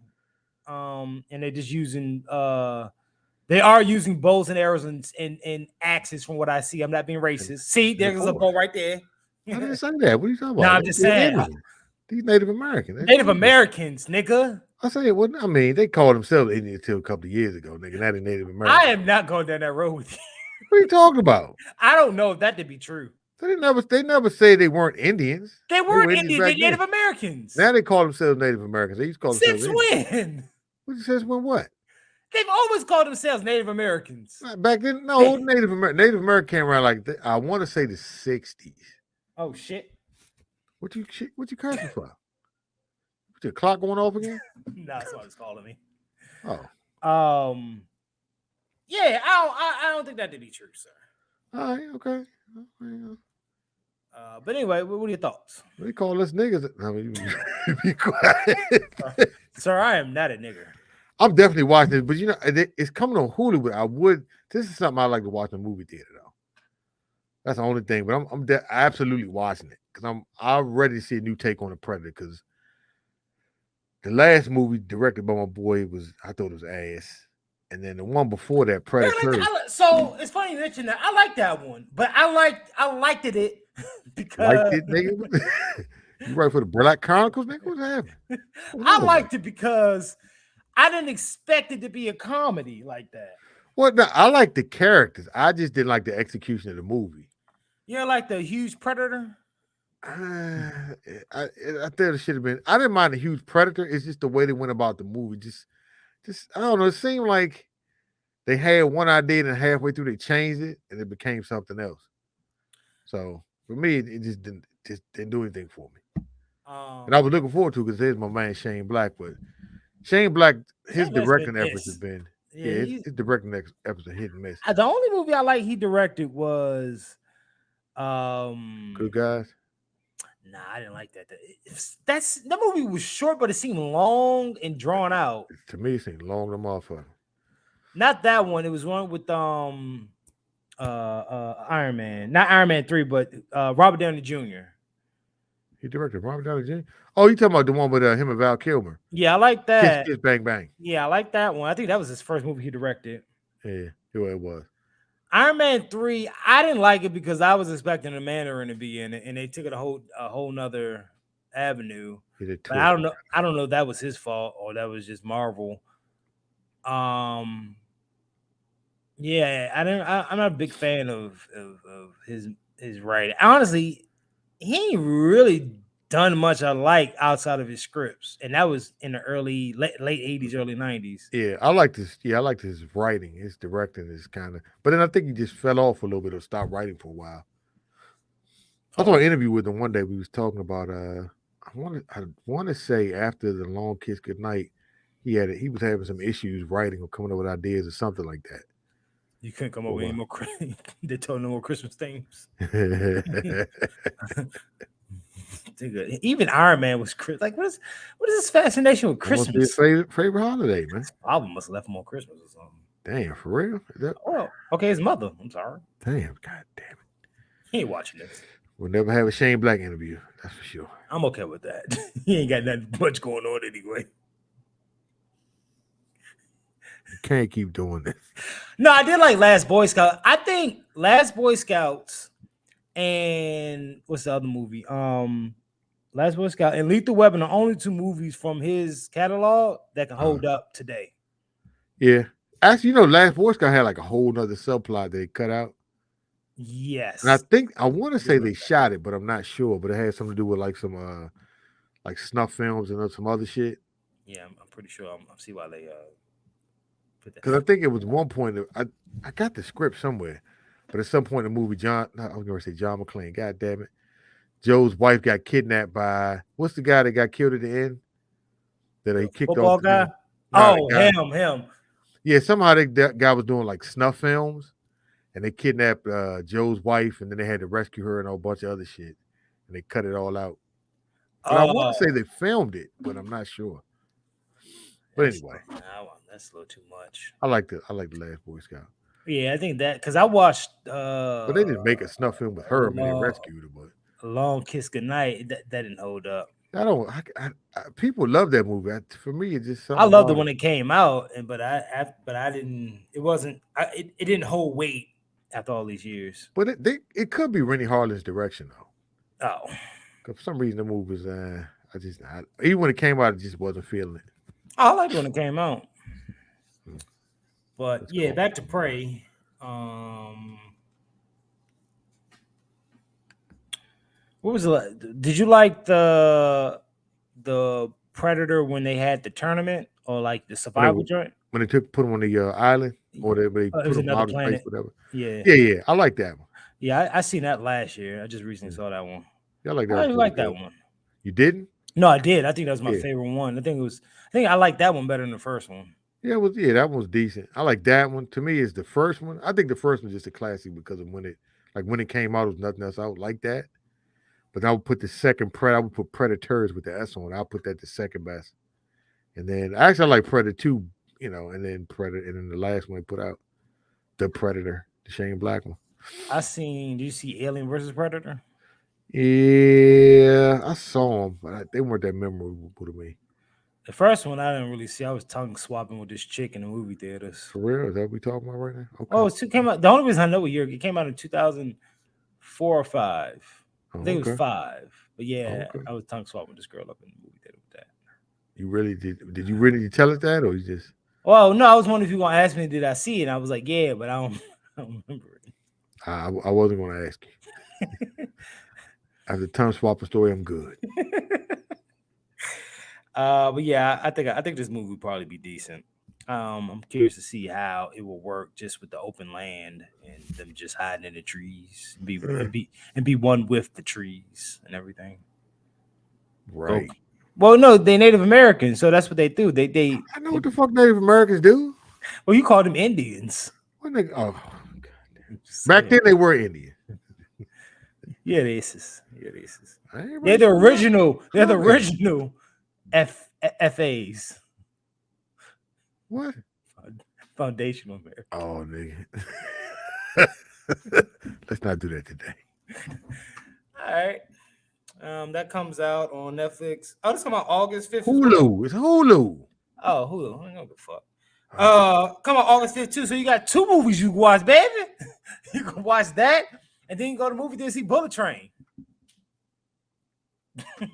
and they're just using they are using bows and arrows and axes from what I see. I'm not being racist. See, there's a bow right there. I didn't say that. What are you talking about? No, I'm just saying. These Native Americans. Native Americans, nigga. I say it wasn't. I mean, they called themselves Indians until a couple of years ago, nigga. Not a Native American. I am not going down that road with you. What are you talking about? I don't know if that to be true. They never say they weren't Indians. They weren't Indians. They're Native Americans. Now they call themselves Native Americans. They used to call themselves Since when? Since when what? They've always called themselves Native Americans. Back then, no, Native American came around like I want to say the 60s. Oh shit. What you cursing for? What, your clock going off again? No, that's what it's calling me. Oh. Yeah, I don't think that to be true, sir. All right, okay. But anyway, what are your thoughts? They call us niggas. I mean, be quiet. Sir, I am not a nigger. I'm definitely watching it, but you know, it's coming on Hulu. But this is something I like to watch in the movie theater, though. That's the only thing. But I'm absolutely watching it because I'm ready to see a new take on the Predator. Because the last movie directed by my boy I thought it was ass. And then the one before that, Predator. So it's funny you mentioned that. I like that one, but I liked it because nigga. You right for the Black Chronicles, nigga? What's happening? I liked it because I didn't expect it to be a comedy like that. Well, no, I like the characters. I just didn't like the execution of the movie. You know, like the huge Predator. I thought it should have been. I didn't mind the huge Predator. It's just the way they went about the movie. Just I don't know. It seemed like they had one idea and halfway through they changed it and it became something else. So for me, it just didn't do anything for me. And I was looking forward to it because there's my man Shane Black, but Shane Black, his directing efforts have been his directing efforts are hit and miss. The only movie I like he directed was Good Guys. Nah, I didn't like that. That movie was short, but it seemed long and drawn out. To me, it seemed long to motherfucker. Not that one. It was one with Iron Man. Not Iron Man 3, but Robert Downey Jr. He directed Robert Downey Jr. Oh, you talking about the one with him and Val Kilmer? Yeah, I like that. Kiss Bang Bang. Yeah, I like that one. I think that was his first movie he directed. Yeah, it was. Iron Man 3, I didn't like it because I was expecting a Mandarin to be in it, and they took it a whole nother avenue. But I don't know if that was his fault or that was just Marvel. Yeah, I'm not a big fan of his writing. Honestly, he ain't really done much I like outside of his scripts, and that was in the late 80s, early 90s. Yeah, I like this. Yeah, I like his writing. His directing is kind of, but then I think he just fell off a little bit or stopped writing for a while. I saw an interview with him one day. We was talking about I want to say after The Long Kiss Goodnight, he was having some issues writing or coming up with ideas or something like that. You couldn't come up with any more. They told no more Christmas themes. Even Iron Man was like, what is this fascination with Christmas? His favorite holiday, man. His album must have left him on Christmas or something. Damn, for real? Oh, okay, his mother. I'm sorry. Damn, god damn it. He ain't watching this. We'll never have a Shane Black interview. That's for sure. I'm okay with that. He ain't got that much going on anyway. You can't keep doing this. No, I did like Last Boy Scout. I think Last Boy Scouts and what's the other movie? Last Boy Scout and Lethal Weapon are only two movies from his catalog that can hold up today. Yeah. Actually, Last Boy Scout had like a whole nother subplot they cut out. Yes. And I want to say they shot it, but I'm not sure. But it had something to do with like some like snuff films and some other shit. Yeah, I'm pretty sure. I see why they put that. Because I think it was one point I got the script somewhere, but at some point in the movie, I was going to say John McClane. God damn it, Joe's wife got kidnapped by what's the guy that got killed at the end? That he kicked football off. Guy. Him. Yeah, somehow that guy was doing like snuff films. And they kidnapped Joe's wife, and then they had to rescue her and a whole bunch of other shit. And they cut it all out. But I want to say they filmed it, but I'm not sure. But anyway, that's a little too much. I like the Last Boy Scout. Yeah, I think that because I watched. But they didn't make a snuff film with her when they rescued her. But A Long Kiss Goodnight, that didn't hold up. People love that movie. For me, it's just something. I loved it when it came out, but I didn't. It wasn't. It didn't hold weight after all these years. But it could be Rennie Harlin's direction though. Oh, for some reason the movie was even when it came out, I just wasn't feeling it. I liked it when it came out. But yeah, cool. Back to Prey. What was it? Did you like the Predator when they had the tournament or like the survival joint? When they put him on the island or they put him out of space, whatever. Yeah. I like that one. Yeah, I seen that last year. I just recently saw that one. Yeah, I like that. I like that one. You didn't? No, I did. I think that was my favorite one. I think I like that one better than the first one. Yeah, that one was decent. I like that one. To me, it's the first one. I think the first one is just a classic because of when it came out, it was nothing else out like that. But I would put the second I would put Predators with the S on. I'll put that the second best. And then actually I like Predator 2, and then Predator, and then the last one they put out, the Predator, the Shane Black one. Did you see Alien versus Predator? Yeah, I saw them, but they weren't that memorable to me. The first one I didn't really see. I was tongue swapping with this chick in the movie theaters. For real? Is that what we talking about right now? Okay. Oh, it came out. The only reason I know what year it came out in 2004 or 5. I think it was 5. But yeah, I was tongue swapping with this girl up in the movie theater with that. You really did? Did you really tell it that, or you just? Well, no, I was wondering if you were gonna ask me, did I see it? And I was like, yeah, but I don't remember it. I wasn't gonna ask you. After the tongue swapping story, I'm good. But yeah, I think this movie would probably be decent. I'm curious to see how it will work just with the open land and them just hiding in the trees, and be one with the trees and everything. Right. Well, no, they Native Americans, so that's what they do. They I know what the fuck Native Americans do. Well, you call them Indians. God. Back then they were Indian. Yeah, racist. They're the original. They're the original FAs. What? Foundational America. Oh, nigga. Let's not do that today. All right. That comes out on Netflix. Oh, this come out August 5th. Hulu. It's Hulu. Oh, Hulu. I don't give a fuck. Come out August 5th too. So you got 2 movies you can watch, baby. You can watch that, and then you go to the movie to see Bullet Train. All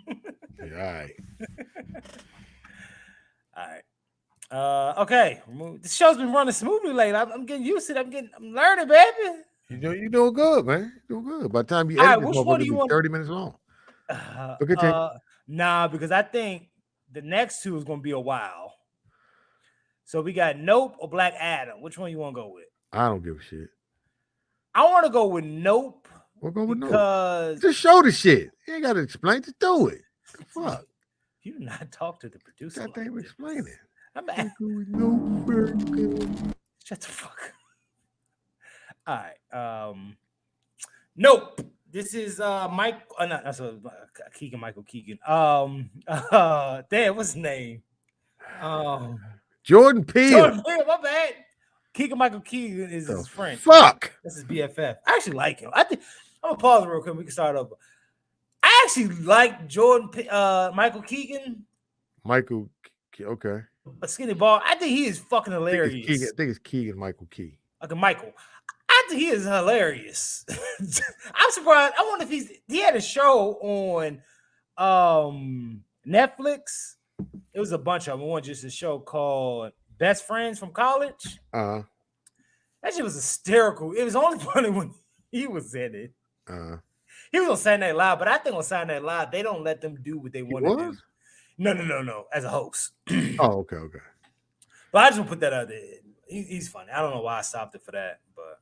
right. All right. Okay. This show's been running smoothly lately. I'm getting used to it. I'm learning, baby. You're doing good, man. You're doing good. By the time you All edit right, this, which one do you be want? 30 minutes long. But continue. Nah, because I think the next two is gonna be a while. So we got Nope or Black Adam. Which one you want to go with? I don't give a shit. I want to go with Nope. We'll go with Nope. Because just show the shit. You ain't got to explain. Just do it. The fuck. You do not talk to the producer. That thing explaining. I'm Shut the fuck up. All right. Nope. This is Mike. No, that's Keegan. Michael Keegan. Damn, what's his name? Jordan Peele. Jordan Peele. My bad. Keegan Michael Keegan is his friend. Fuck. This is BFF. I actually like him. I'm gonna pause real quick. We can start over. I actually like Michael Keegan. Michael. Okay. A skinny ball. I think he is fucking hilarious. I think it's Keegan Michael Key. Okay, Michael. I think he is hilarious. I'm surprised. I wonder if he had a show on Netflix. It was a bunch of them. One just a show called Best Friends from College. That shit was hysterical. It was only funny when he was in it. He was on Saturday Night Live, but I think on Saturday Night Live they don't let them do what they want to do. No. As a host. Oh, okay. But I just want to put that out there. He's funny. I don't know why I stopped it for that, but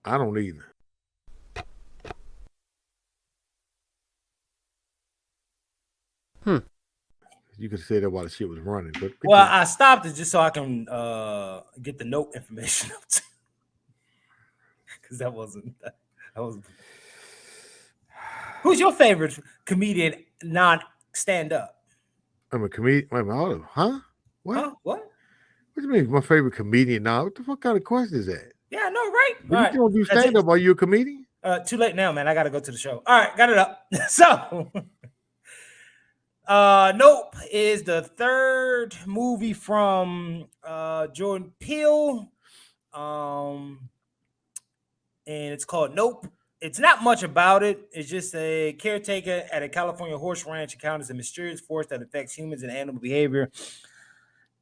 I don't either. You could say that while the shit was running, but I stopped it just so I can get the note information up to, because that wasn't. Who's your favorite comedian non-stand up? I'm a comedian. Wait a minute, hold on. Huh? What? Huh? What? What do you mean? My favorite comedian now? What the fuck kind of question is that? Yeah, I know, right? But you don't do stand up. Are you a comedian? Too late now, man. I got to go to the show. All right, got it up. So, Nope is the third movie from Jordan Peele, and it's called Nope. It's not much about it. It's just a caretaker at a California horse ranch encounters a mysterious force that affects humans and animal behavior.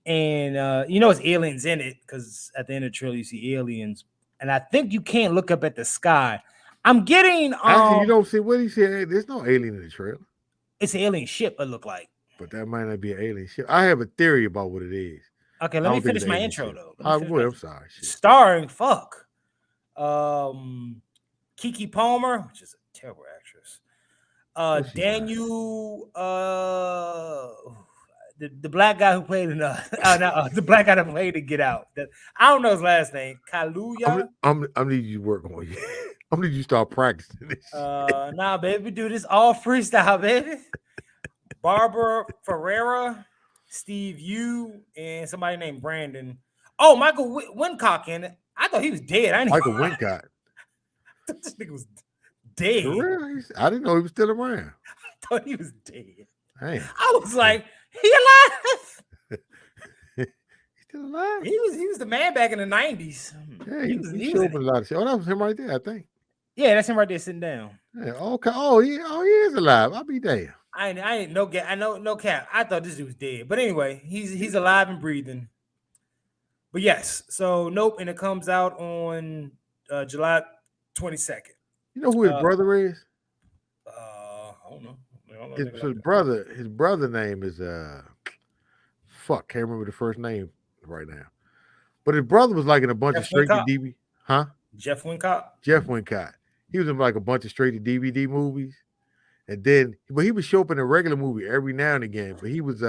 And it's aliens in it, because at the end of the trailer you see aliens. And I think you can't look up at the sky. I'm getting Actually, you don't see what he said. There's no alien in the trailer. It's an alien ship, it look like. But that might not be an alien ship. I have a theory about what it is. Okay, let me finish my intro though. I'm sorry. Shit. Starring Keke Palmer, which is a terrible actress. Daniel, the black guy who played in the black guy that played in Get Out. I don't know his last name. Kaluuya. I'm need you to work on you. I'm need you to start practicing this. Nah, baby, do this all freestyle, baby. Barbara Ferreira, Steve Yu, and somebody named Brandon. Oh, Michael Wincock in it. I thought he was dead. Michael Wincock. This nigga was dead. I didn't know he was still around. I thought he was dead. Damn. I was like, he alive? He's still alive? He was the man back in the 90s. Yeah, he showed up in a lot of shit. Oh, that was him right there, I think. Yeah, that's him right there sitting down. Yeah, okay. Oh, he is alive. I'll be damned. I ain't no cap. I know no cap. I thought this dude was dead. But anyway, he's alive and breathing. But yes, so Nope, and it comes out on July 22nd. You know who his brother is? I don't know. His brother name is can't remember the first name right now. But his brother was like in a bunch of straight to DVD. Huh? Jeff Wincock. Jeff Wincock. He was in like a bunch of straight to DVD movies. And then he would show up in a regular movie every now and again. But he was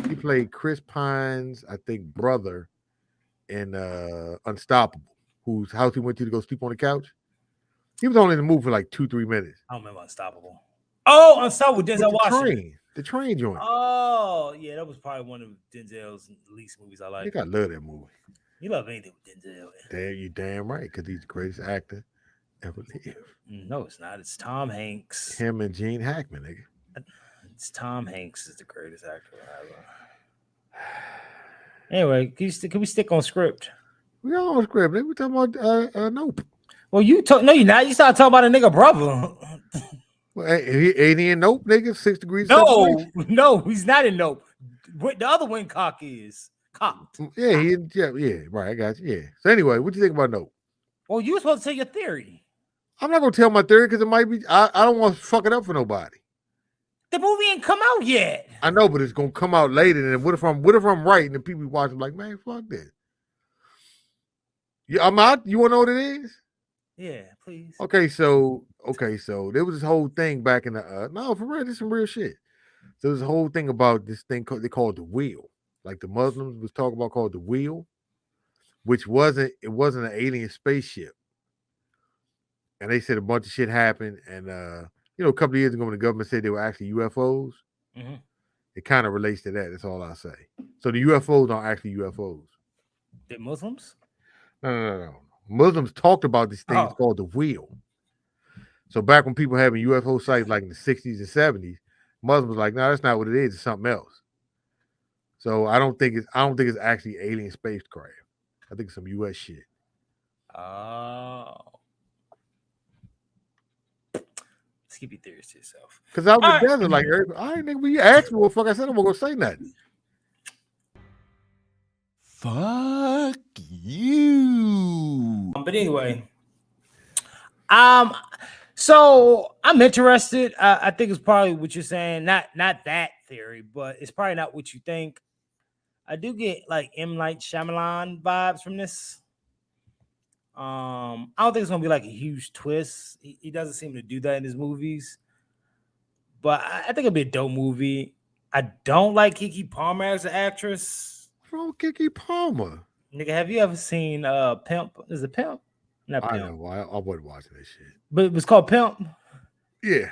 he played Chris Pine's, I think, brother in Unstoppable, whose house he went to go sleep on the couch. He was only in the movie for like 2-3 minutes. I don't remember Unstoppable. Oh, Unstoppable, Denzel Washington. The train joint. Oh, yeah, that was probably one of Denzel's least movies I like. I think I love that movie. You love anything with Denzel. Damn, you damn right, because he's the greatest actor ever lived. No, it's not. It's Tom Hanks. Him and Gene Hackman, nigga. It's Tom Hanks is the greatest actor ever. Anyway, can we stick on script? We are on script. We talking about Nope. Well, no, you're not. You started talking about a nigga brother. Well, ain't he in Nope, nigga? 6 degrees. No, he's not in Nope. The other Wincock is cocked. Yeah, right. I got you. Yeah. So anyway, what you think about Nope? Well, you were supposed to tell your theory. I'm not gonna tell my theory because it might be. I don't want to fuck it up for nobody. The movie ain't come out yet. I know, but it's gonna come out later. And what if I'm right? And the people watching like, man, fuck this. Yeah, I'm out. You wanna know what it is? Yeah, please. Okay, so there was this whole thing back in the no, for real, this is some real shit. So there's a whole thing about this thing they called the wheel. Like the Muslims was talking about called the wheel, which wasn't an alien spaceship. And they said a bunch of shit happened, and a couple of years ago when the government said they were actually UFOs, it kind of relates to that. That's all I say. So the UFOs aren't actually UFOs. The Muslims? No. Muslims talked about these things called the wheel. So back when people having UFO sites like in the 60s and 70s, Muslims were like, no, that's not what it is. It's something else. So I don't think it's actually alien spacecraft. I think it's some US shit. Oh. Let's keep your theories to yourself. Because I was together like, I ain't think we asked me what the fuck I said. I'm not gonna say nothing. Fuck you. But anyway, so I'm interested. I think it's probably what you're saying. Not that theory, but it's probably not what you think. I do get like M. Night Shyamalan vibes from this. I don't think it's gonna be like a huge twist. He doesn't seem to do that in his movies, but I think it'll be a dope movie. I don't like Keke Palmer as an actress. Wrong Keke Palmer. Nigga, have you ever seen Pimp? Is it Pimp? Not Pimp. I know. I wasn't watching that shit. But it was called Pimp. Yeah.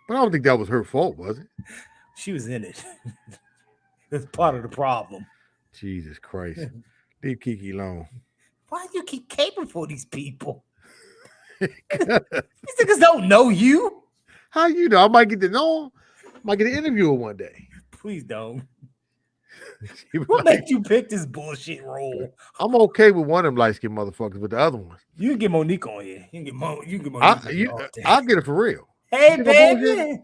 But I don't think that was her fault, was it? She was in it. It's part of the problem. Jesus Christ. Leave Keke alone. Why do you keep caping for these people? These niggas don't know you. How you know? I might get to know him. I might get an interview one day. Please don't. What made you pick this bullshit role? I'm okay with one of them light-skinned motherfuckers, but the other one. You can get Monique on here. You can get Monique. I'll get it for real. Hey, baby.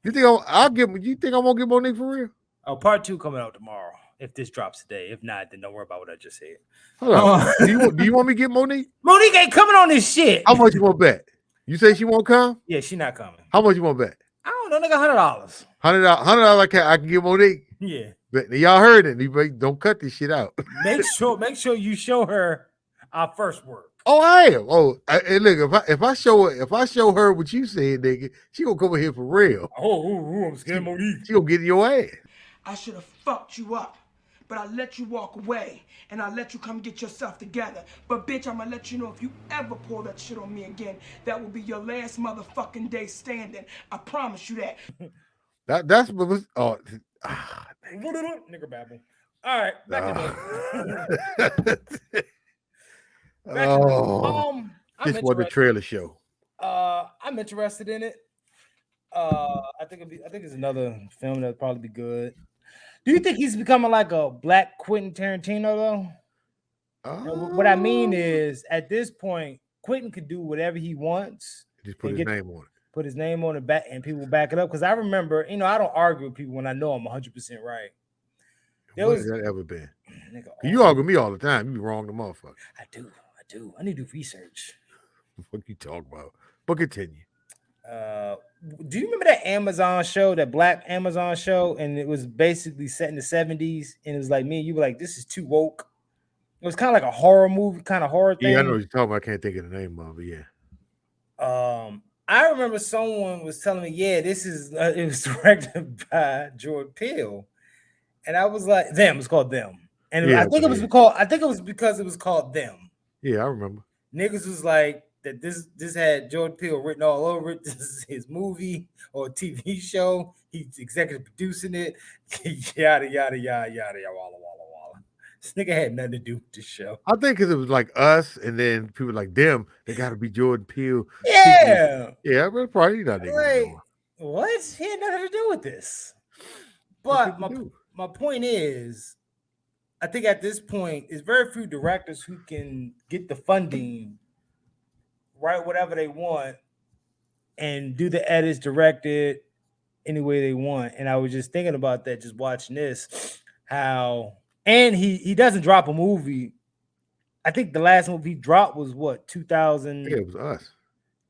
You think I'm gonna get Monique for real? Oh, part 2 coming out tomorrow. If this drops today. If not, then don't worry about what I just said. Hold on. Do you want me to get Monique? Monique ain't coming on this shit. How much you want to bet? You say she won't come? Yeah, she not coming. How much you want to bet? I don't know, nigga, $100. $100 I can get Monique. Yeah. But y'all heard it. Don't cut this shit out. Make sure you show her our first work. Oh, I am. Oh, and look, if I show her what you said, nigga, she gonna come in here for real. Oh, I'm scared, Monique. She gonna get in your ass. I should have fucked you up, but I let you walk away, and I let you come get yourself together. But bitch, I'm gonna let you know if you ever pull that shit on me again, that will be your last motherfucking day standing. I promise you that. That's what was. Nigga babble. All right, back this was the trailer show. I'm interested in it. I think it's another film that'll probably be good. Do you think he's becoming like a black Quentin Tarantino though? What I mean is, at this point, Quentin could do whatever he wants. Just put his name on it. Put his name on it back, and people back it up. Because I remember, I don't argue with people when I know I'm 100% right. What has that ever been? Nigga, you argue with me all the time. You be wrong, the motherfucker. I do. I need to do research. What you talk about? But continue. Do you remember that Amazon show, that black Amazon show? And it was basically set in the 70s. And it was like me and you were like, this is too woke. It was kind of like a horror movie, kind of horror thing. Yeah, I know what you're talking about. I can't think of the name of it. Yeah. I remember someone was telling me, yeah, this is it was directed by Jordan Peele. And I was like, it's called Them. And I think it was because it was called Them. Yeah, I remember. Niggas was like that this had Jordan Peele written all over it. This is his movie or TV show. He's executive producing it. Yada yada yada yada walla walla walla. This nigga had nothing to do with the show. I think because it was like us, and then people like Them. They got to be Jordan Peele. Yeah, yeah, but probably not. Like, what? He had nothing to do with this. But my point is, I think at this point, it's very few directors who can get the funding, write whatever they want, and do the edits, direct it any way they want. And I was just thinking about that, just watching this, and he doesn't drop a movie. I think the last movie he dropped was what, 2000? Yeah, it was Us.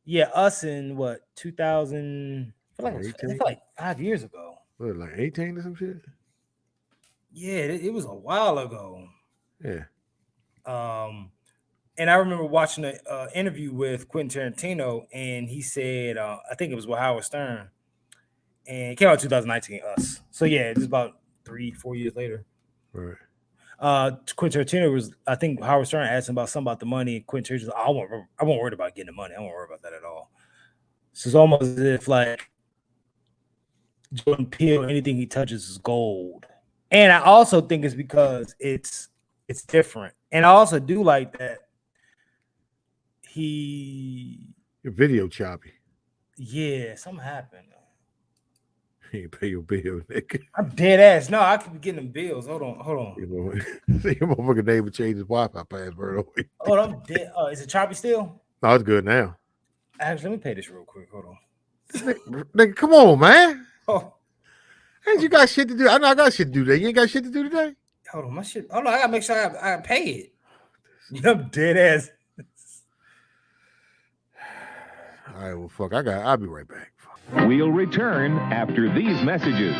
Yeah, Us in what, 2000? I feel like 5 years ago. What, like 18 or some shit? Yeah, it was a while ago. Yeah. And I remember watching an interview with Quentin Tarantino, and he said, I think it was with Howard Stern, and it came out 2019. Us. So yeah, it's about 3-4 years later. Right. Quentin Tarantino was, I think Howard Stern asked him about something about the money, and Quentin Tarantino was like, I won't worry about getting the money. I won't worry about that at all. So it's almost as if like Jordan Peele, anything he touches is gold. And I also think it's because it's different. And I also do like that your video choppy. Yeah, something happened. You ain't pay your bill, nigga. I'm dead ass. No, I could be getting them bills. Hold on. Your motherfucking neighbor changed his Wi-Fi password over. Oh, I'm dead. Is it choppy still? No, it's good now. Actually, let me pay this real quick. Hold on. Nigga, come on, man. Oh. Ain't you got shit to do? I know I got shit to do today. You ain't got shit to do today? Hold on, my shit. Hold on, I gotta make sure I pay it. I'm dead ass. All right, well, fuck. I'll be right back. We'll return after these messages.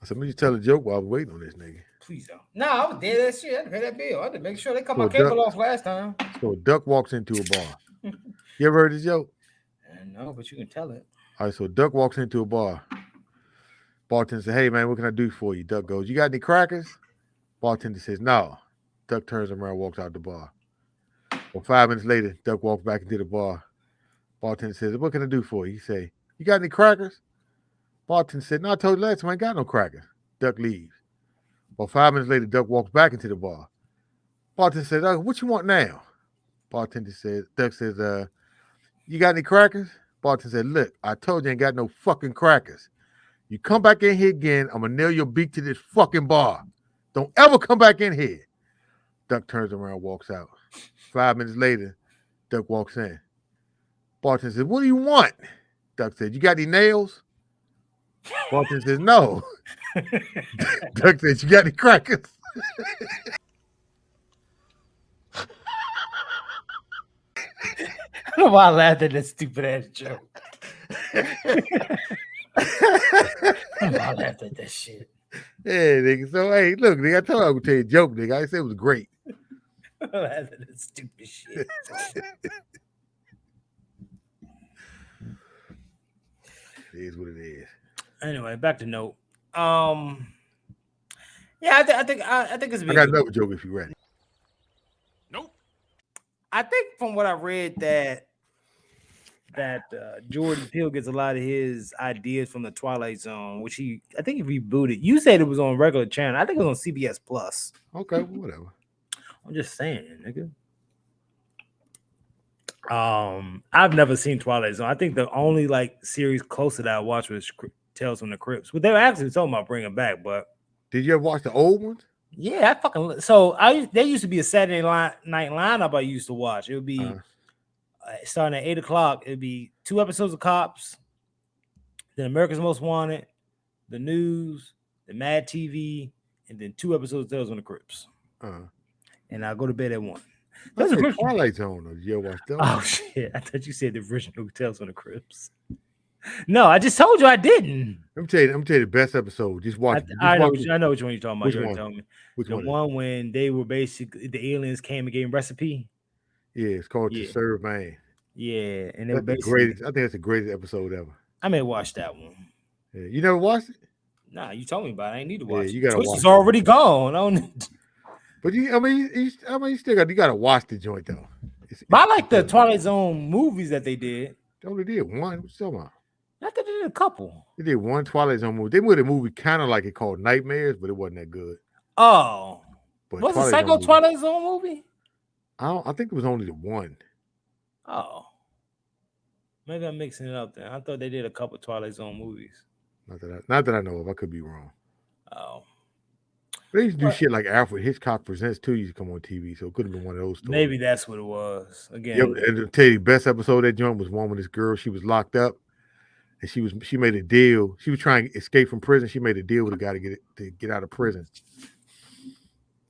Somebody tell a joke while I was waiting on this nigga. Please don't. No, I was dead ass shit. I had to pay that bill. I had to make sure they cut my cable off last time. So a duck walks into a bar. You ever heard this joke? No, but you can tell it. All right, so a duck walks into a bar. Bartender says, "Hey, man, what can I do for you?" Duck goes, "You got any crackers?" Bartender says, "No." Duck turns around, walks out the bar. Well, 5 minutes later, Duck walks back into the bar. Bartender says, "What can I do for you?" He say, "You got any crackers?" Bartender said, "No, I told you last time I ain't got no crackers." Duck leaves. Well, 5 minutes later, Duck walks back into the bar. Bartender says, "What you want now?" Duck says, "You got any crackers?" Bartender said, "Look, I told you I ain't got no fucking crackers. You come back in here again, I'm gonna nail your beak to this fucking bar. Don't ever come back in here." Duck turns around, walks out. 5 minutes later, Duck walks in. Bartender says, "What do you want?" Duck said, "You got any nails?" Bartender says, "No." Duck says, "You got any crackers?" I don't know why I laughed at that stupid ass joke. I laughed at that shit. Yeah, nigga. So, hey, look, nigga, I told you I would tell you a joke, nigga. I said it was great. I laughed at that stupid shit. It is what it is. Anyway, back to note. Yeah, I think it's. I got another joke if you're ready. Nope. I think from what I read that Jordan Peele gets a lot of his ideas from the Twilight Zone, which I think he rebooted. You said it was on regular channel. I think it was on CBS Plus. Okay, well, whatever. I'm just saying, nigga. I've never seen Twilight Zone. I think the only series close to that I watched was Tales from the Crypts. But they were actually talking about bringing back. But did you ever watch the old ones? Yeah, there used to be a Saturday night lineup I used to watch. It would be starting at 8:00. It'd be 2 episodes of Cops, then America's Most Wanted, the News, the Mad TV, and then 2 episodes of Tales from the Crypts. And I'll go to bed at 1. That's a Twilight Zone. Though. You ever watch those? Oh shit! I thought you said the original Tales from the Crypts. No, I just told you I didn't. I'm tell you the best episode. Just watch. I know which one you're talking about. Which one? The one when they were basically the aliens came and gave them recipe. Yeah, it's called To Serve Man. Yeah, and that's the greatest. I think that's the greatest episode ever. I may watch that one. Yeah, you never watched it? Nah, you told me about it. I ain't need to watch. You gotta Twitch watch is already gone. I don't need to... But you still gotta watch the joint though. But I like the Twilight Zone movies that they did. They only did one. What you talking about? I thought they did a couple. They did one Twilight Zone movie. They made a movie kind of like it called Nightmares, but it wasn't that good. Oh, but was it Psycho Twilight Zone movie? I think it was only the one. Oh, maybe I'm mixing it up then. I thought they did a couple Twilight Zone movies. Not that I know of. I could be wrong. Oh. They used to do shit like Alfred Hitchcock Presents too. Used to come on TV, so it could have been one of those stories. Maybe that's what it was. Again, and I'll tell you, the best episode of that joint was one with this girl. She was locked up, and she made a deal. She was trying to escape from prison. She made a deal with a guy to get out of prison.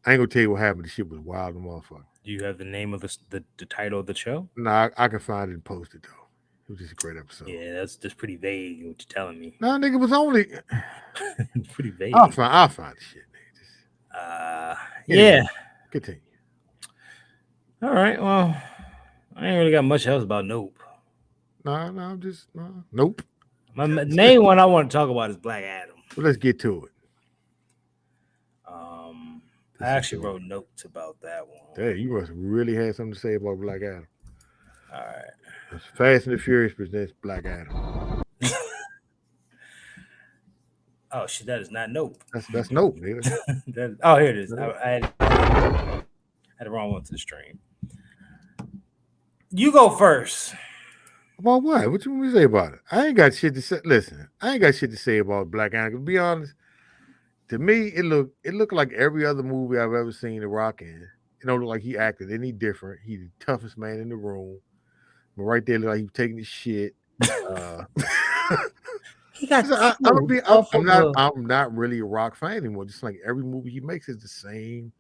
I ain't gonna tell you what happened. The shit was wild, and motherfucker. Do you have the name of the title of the show? No, I can find it and post it though. It was just a great episode. Yeah, that's just pretty vague. What you're telling me? No, nigga, it was only pretty vague. I'll find the shit. Yeah. Continue. All right. Well, I ain't really got much else about Nope. Nope. My main one I want to talk about is Black Adam. Well, let's get to it. I actually wrote notes about that one. Hey, you must really have something to say about Black Adam. All right. It's Fast and the Furious presents Black Adam. Oh shit, that is not Nope. That's Nope, nigga. Here it is. I had the wrong one to the stream. You go first. About what? What you want me to say about it? I ain't got shit to say. Listen, I ain't got shit to say about Black Adam. To be honest, to me, it looked like every other movie I've ever seen The Rock in. It don't look like he acted any different. He's the toughest man in the room. But right there, look like he was taking his shit. He got. I'm not really a Rock fan anymore. Just like every movie he makes is the same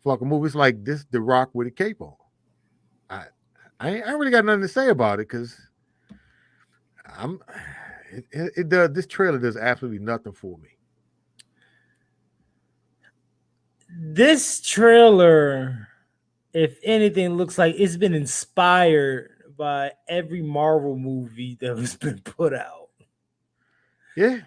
fucking movie. It's like this, The Rock with a cape on. I ain't really got nothing to say about it because this trailer does absolutely nothing for me. This trailer, if anything, looks like it's been inspired by every Marvel movie that has been put out. Yeah.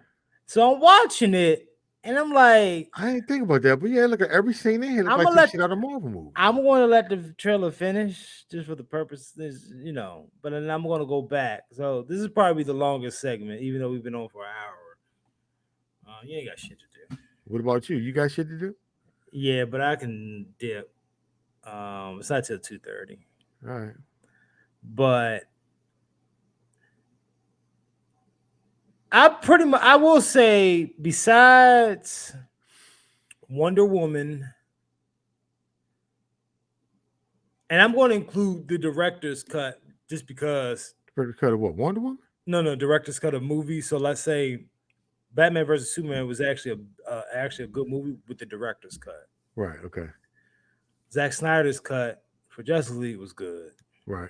So I'm watching it and I'm like, I ain't think about that, but yeah, look at every scene in here. Look like some shit out of a Marvel movie. I'm going to let the trailer finish just for the purposes, but then I'm going to go back. So this is probably the longest segment, even though we've been on for an hour. You ain't got shit to do. What about you? You got shit to do? Yeah, but I can dip. It's not till 2:30. All right. But I will say, besides Wonder Woman, and I'm going to include the director's cut just because. Director's cut of what? Wonder Woman? No, director's cut of movie. So let's say Batman versus Superman was actually a good movie with the director's cut. Right. Okay. Zack Snyder's cut for Justice League was good. Right.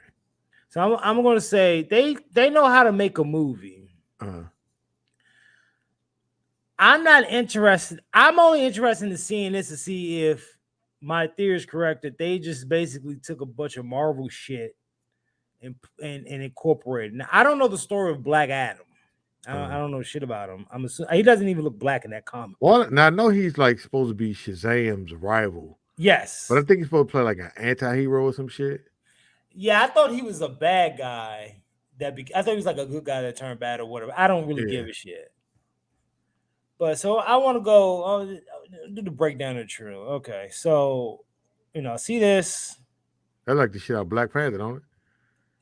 So I'm going to say they know how to make a movie. I'm not interested. I'm only interested in seeing this to see if my theory is correct that they just basically took a bunch of Marvel shit and incorporated. Now, I don't know the story of Black Adam. I don't know shit about him. I'm assuming he doesn't even look black in that comic. Well, now I know he's like supposed to be Shazam's rival. Yes, but I think he's supposed to play like an anti-hero or some shit. Yeah, I thought he was a bad guy. I thought he was like a good guy that turned bad or whatever. I don't really give a shit. But so I want to go do the breakdown of the trailer. Okay, so see this. I like the shit out of Black Panther, don't it?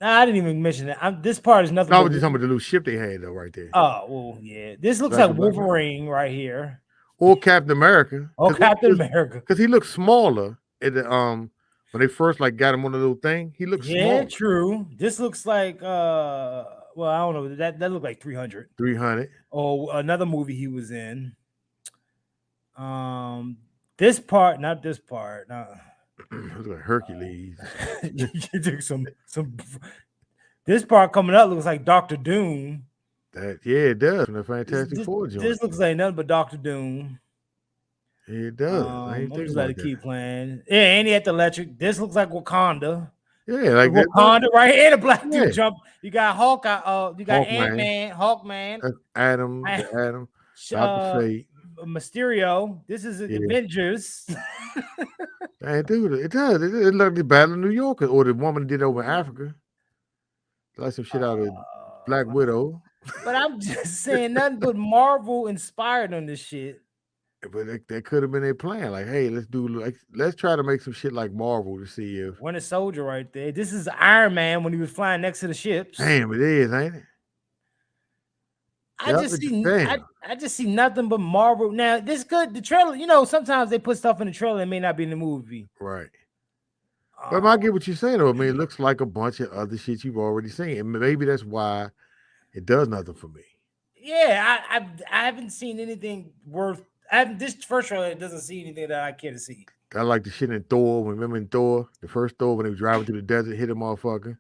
Nah, I didn't even mention that. This part is nothing. No, I was just talking about the little ship they had though, right there. Oh well, yeah. This looks like Wolverine right here, or Captain America. Oh, Captain America, because he looks smaller. When they first got him on the little thing, he looks smaller. Yeah, true. This looks like well, I don't know. That looked like 300. 300. Oh, another movie he was in. This part, not this part. It was like Hercules. You took some. This part coming up looks like Dr. Doom. It does. From the Fantastic Four joint. This looks like nothing but Dr. Doom. It does. I ain't just let it keep playing. Yeah, and he had the electric. This looks like Wakanda. Yeah, like Wakanda right here. The black dude jump. You got Hawkeye. You got Ant-Man, Hawkman. That's Adam. Dr. Fate. Mysterio. This is Avengers. Man, dude, it does. It looks like the Battle of New York, or the woman did over in Africa. Like some shit out of Black Widow. But I'm just saying, nothing but Marvel inspired on this shit. But that could have been their plan. Like, hey, let's try to make some shit like Marvel to see if Winter Soldier right there. This is Iron Man when he was flying next to the ships. Damn, it is, ain't it? I just see nothing but Marvel. Now, this good. The trailer, sometimes they put stuff in the trailer that may not be in the movie. Right. But I get what you're saying, though. I mean, it looks like a bunch of other shit you've already seen. And maybe that's why it does nothing for me. Yeah, I haven't seen anything worth. This first trailer doesn't see anything that I care to see. I like the shit in Thor. Remember in Thor, the first Thor when they were driving through the desert, hit a motherfucker.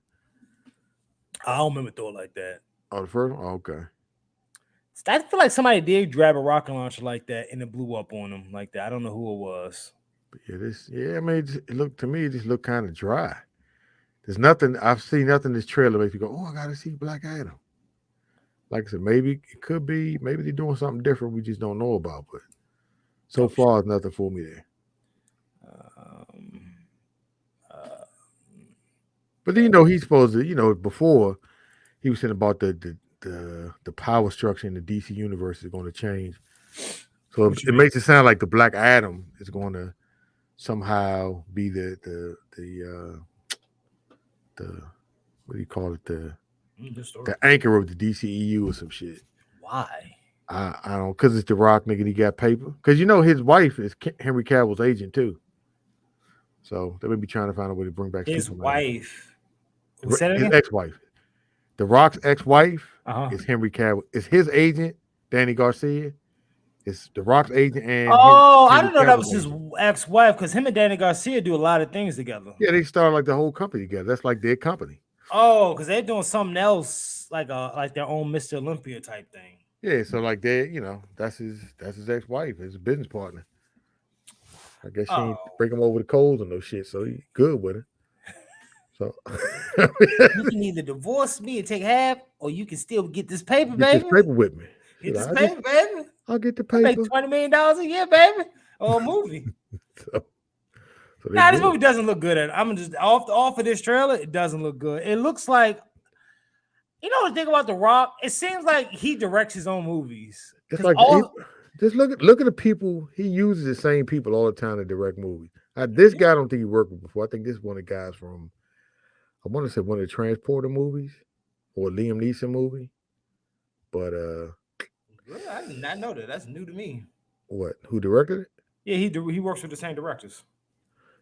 I don't remember Thor like that. Oh, the first one? Oh, okay. I feel like somebody did grab a rocket launcher like that and it blew up on them like that. I don't know who it was. But I mean, it looked to me, it just looked kind of dry. There's nothing, I've seen nothing in this trailer makes me go, oh, I got to see Black Adam. Like I said, maybe it could be, maybe they're doing something different we just don't know about, but so far, it's nothing for me there. But then, he's supposed to, before he was saying about the power structure in the DC universe is going to change. So it makes it sound like the Black Adam is going to somehow be the what do you call it, the anchor of the DCEU or some shit. Why? I don't, because it's The Rock, nigga. He got paper. Because his wife is Henry Cavill's agent too. So they may be trying to find a way to bring back his Superman. Wife. His ex-wife. The Rock's ex-wife is Henry Cavill. It's his agent, Danny Garcia. It's The Rock's agent and I didn't know that was his ex-wife, because him and Danny Garcia do a lot of things together. Yeah, they started like the whole company together. That's like their company. Oh, because they're doing something else, like their own Mr. Olympia type thing. Yeah, so like that's his ex-wife, his business partner. I guess she ain't break him over the coals and no shit, so he good with it. So you can either divorce me and take half, or you can still get this paper, baby. Get this paper with me. Get this paper, baby. I'll get the paper. Make $20 million a year, baby, or a movie. This movie doesn't look good. I'm just off of this trailer. It doesn't look good. It looks like, the thing about The Rock. It seems like he directs his own movies. It's like just look at the people he uses. The same people all the time to direct movies. This guy, I don't think he worked with before. I think this is one of the guys from, I want to say one of the Transporter movies or Liam Neeson movie. But I did not know that. That's new to me. What? Who directed it? Yeah, he works with the same directors.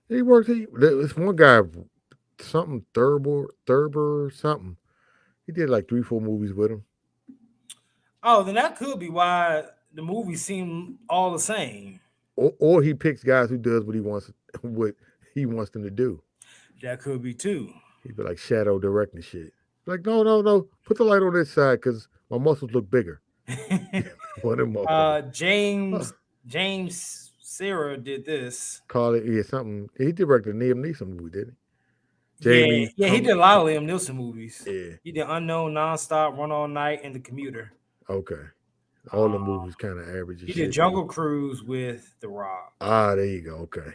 It's one guy, something Thurber something. He did like 3-4 movies with him. Oh, then that could be why the movies seem all the same. Or he picks guys who does what he wants them to do. That could be too. He'd be like shadow directing shit. Like, no, put the light on this side because my muscles look bigger. James Sarah did this. Call it something. He directed a Liam Neeson movie, didn't he? He did a lot of Liam Neeson movies. Yeah. He did Unknown, Nonstop, Run All Night, and The Commuter. Okay. All the movies kind of average. He did Jungle Cruise with The Rock. There you go. Okay.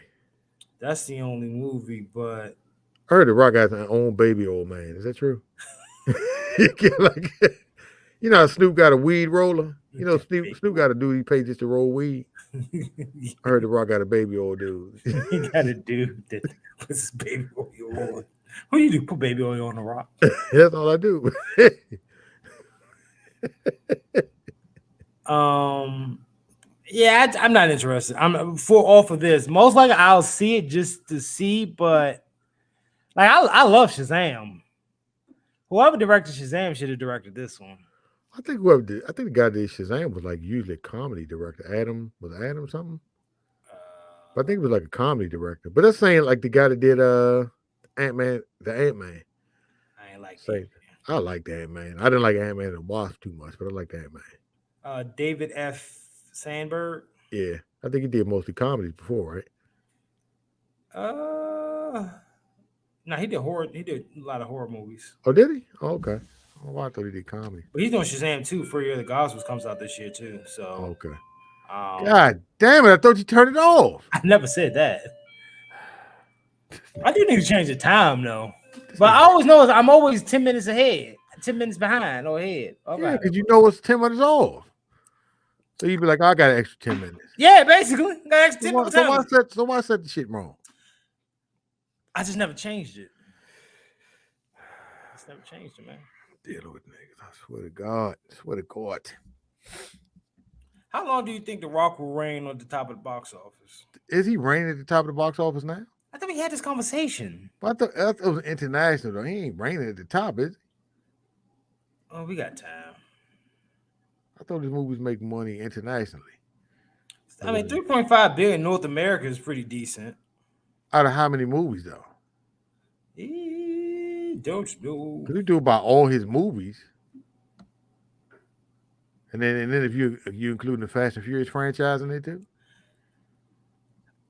That's the only movie, but I heard The Rock has an own baby oil man. Is that true? How Snoop got a weed roller? Snoop got a dude he paid just to roll weed. I heard The Rock got a baby oil dude. He got a dude that puts his baby oil on. What do you do? Put baby oil on The Rock? That's all I do. I'm not interested. I'm off of this. Most likely I'll see it just to see, but like I love Shazam. Whoever directed Shazam should have directed this one. I think the guy that did Shazam was like usually a comedy director. Adam something? But I think it was like a comedy director. But that's saying like the guy that did Ant-Man. I ain't like that. I like the Ant-Man. I didn't like Ant-Man and Wasp too much, but I like the Ant-Man. David F. Sandberg. Yeah, I think he did mostly comedies before, right? No, he did horror. He did a lot of horror movies. Oh, did he? Oh, okay. Oh, I thought he did comedy. But he's doing Shazam too. Fury of the Gospels comes out this year too. So okay. God damn it! I thought you turned it off. I never said that. I do need to change the time though. But I always know I'm always 10 minutes ahead, 10 minutes behind or ahead. Yeah, because it's 10 minutes off. So you'd be like, I got an extra 10 minutes. Yeah, basically. Got extra 10 minutes. So why set the shit wrong? I just never changed it. I just never changed it, man. Dealing with niggas. I swear to God. How long do you think The Rock will reign on the top of the box office? Is he reigning at the top of the box office now? I thought we had this conversation. But I thought it was international, though. He ain't reigning at the top, is he? Oh, we got time. I thought his movies make money internationally. I mean, 3.5 billion North America is pretty decent. Out of how many movies, though? don't know. Because he do about all his movies. And then if you include the Fast and Furious franchise in it too.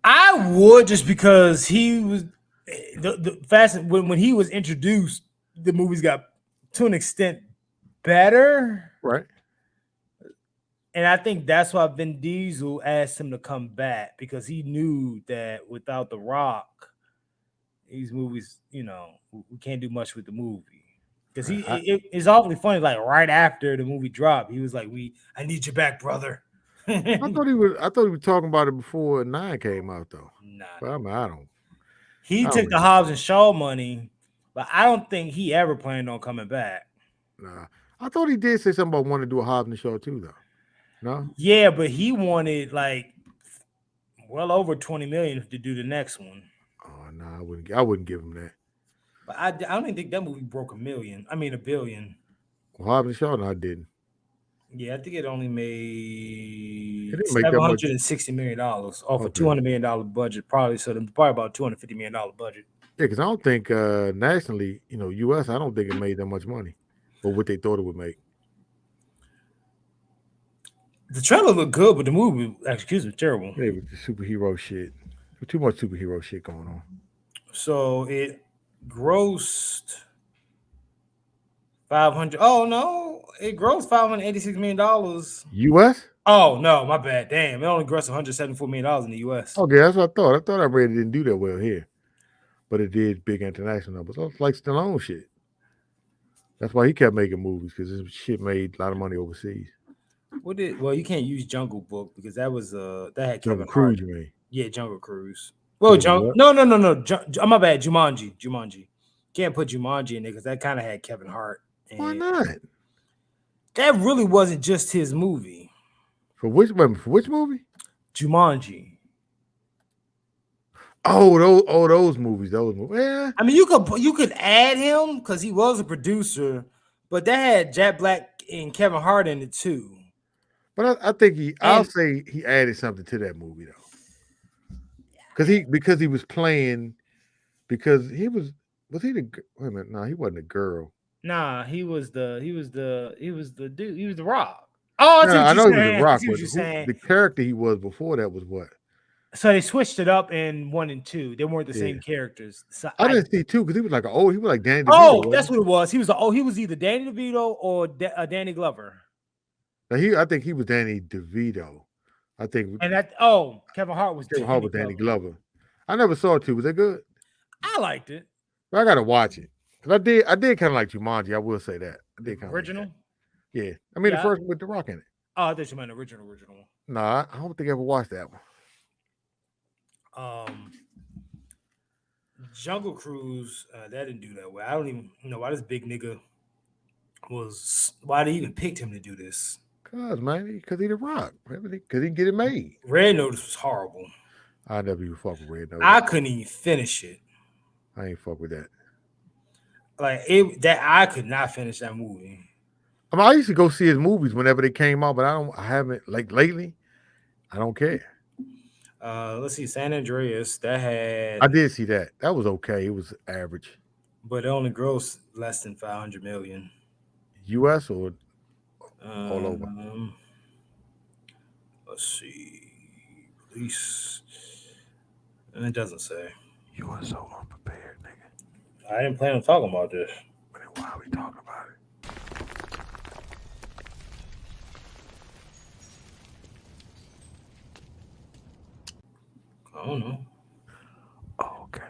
I would, just because he was the Fast when he was introduced, the movies got to an extent better. Right. And I think that's why Vin Diesel asked him to come back, because he knew that without The Rock, these movies, we can't do much with the movie. Because it's awfully funny. Like right after the movie dropped, he was like, "I need you back, brother." I thought he was talking about it before 9 came out though. Nah, but I mean, I don't. He took the Hobbs and Shaw money, but I don't think he ever planned on coming back. Nah, I thought he did say something about wanting to do a Hobbs and Shaw too, though. No. Yeah, but he wanted like well over 20 million to do the next one. Oh no, I wouldn't give him that. But I don't even think that movie broke $1 billion. Well, Hobbs and Shaw, no, I didn't. Yeah, I think it only made $760 million off a $200 million budget, probably. So probably about $250 million budget. Yeah, because I don't think nationally, U.S., I don't think it made that much money for what they thought it would make. The trailer looked good, but the movie was terrible. Yeah, with the superhero shit. There's too much superhero shit going on. So it grossed 500. Oh no, it grossed $586 million. U.S.? Oh no, my bad. Damn, it only grossed $174 million in the U.S. Okay, that's what I thought. I thought I read it didn't do that well here, but it did big international numbers. It's like Stallone shit. That's why he kept making movies, because his shit made a lot of money overseas. Well, you can't use Jungle Book because that was that had Jungle Kevin Cruise, Hart. you mean? Yeah, Jungle Cruise. Well, no. My bad. Jumanji. Can't put Jumanji in there because that kind of had Kevin Hart. Why not? That really wasn't just his movie. For which movie? Jumanji. Those movies. Yeah. I mean, you could add him because he was a producer, but that had Jack Black and Kevin Hart in it too. But I think I'll say he added something to that movie though, because he was playing, because he was he the wait a minute? No, he wasn't a girl. Nah, he was the dude. He was the Rock. Oh, I know he was the Rock, but the character he was before that was what? So they switched it up in 1 and 2. They weren't the same characters. So I didn't see 2 because he was like he was like Danny DeVito. Oh, that's what it was. He was either Danny DeVito or Danny Glover. Now I think he was Danny DeVito. I think. And Kevin Hart was Danny Glover. I never saw 2. Was that good? I liked it. But I gotta watch it. Cause I did kind of like Jumanji. I will say that. I did kind of original. Like yeah, I mean the first one with The Rock in it. Oh, I thought you meant original. Nah, I don't think I ever watched that one. Jungle Cruise, that didn't do that well. I don't even know why this big nigga why they even picked him to do this. Because he The Rock. Because he can get it made. Red Notice was horrible. I never even fuck with Red Notice. I couldn't even finish it. I ain't fuck with that. Like I could not finish that movie. I mean, I used to go see his movies whenever they came out, but I haven't, like lately. I don't care. Let's see, San Andreas. That had. I did see that. That was okay. It was average. But it only grossed less than 500 million. U.S. or all over? Let's see. Release. It doesn't say. You are so unprepared, nigga. I didn't plan on talking about this. But then why are we talking about it? I don't know. Oh, okay.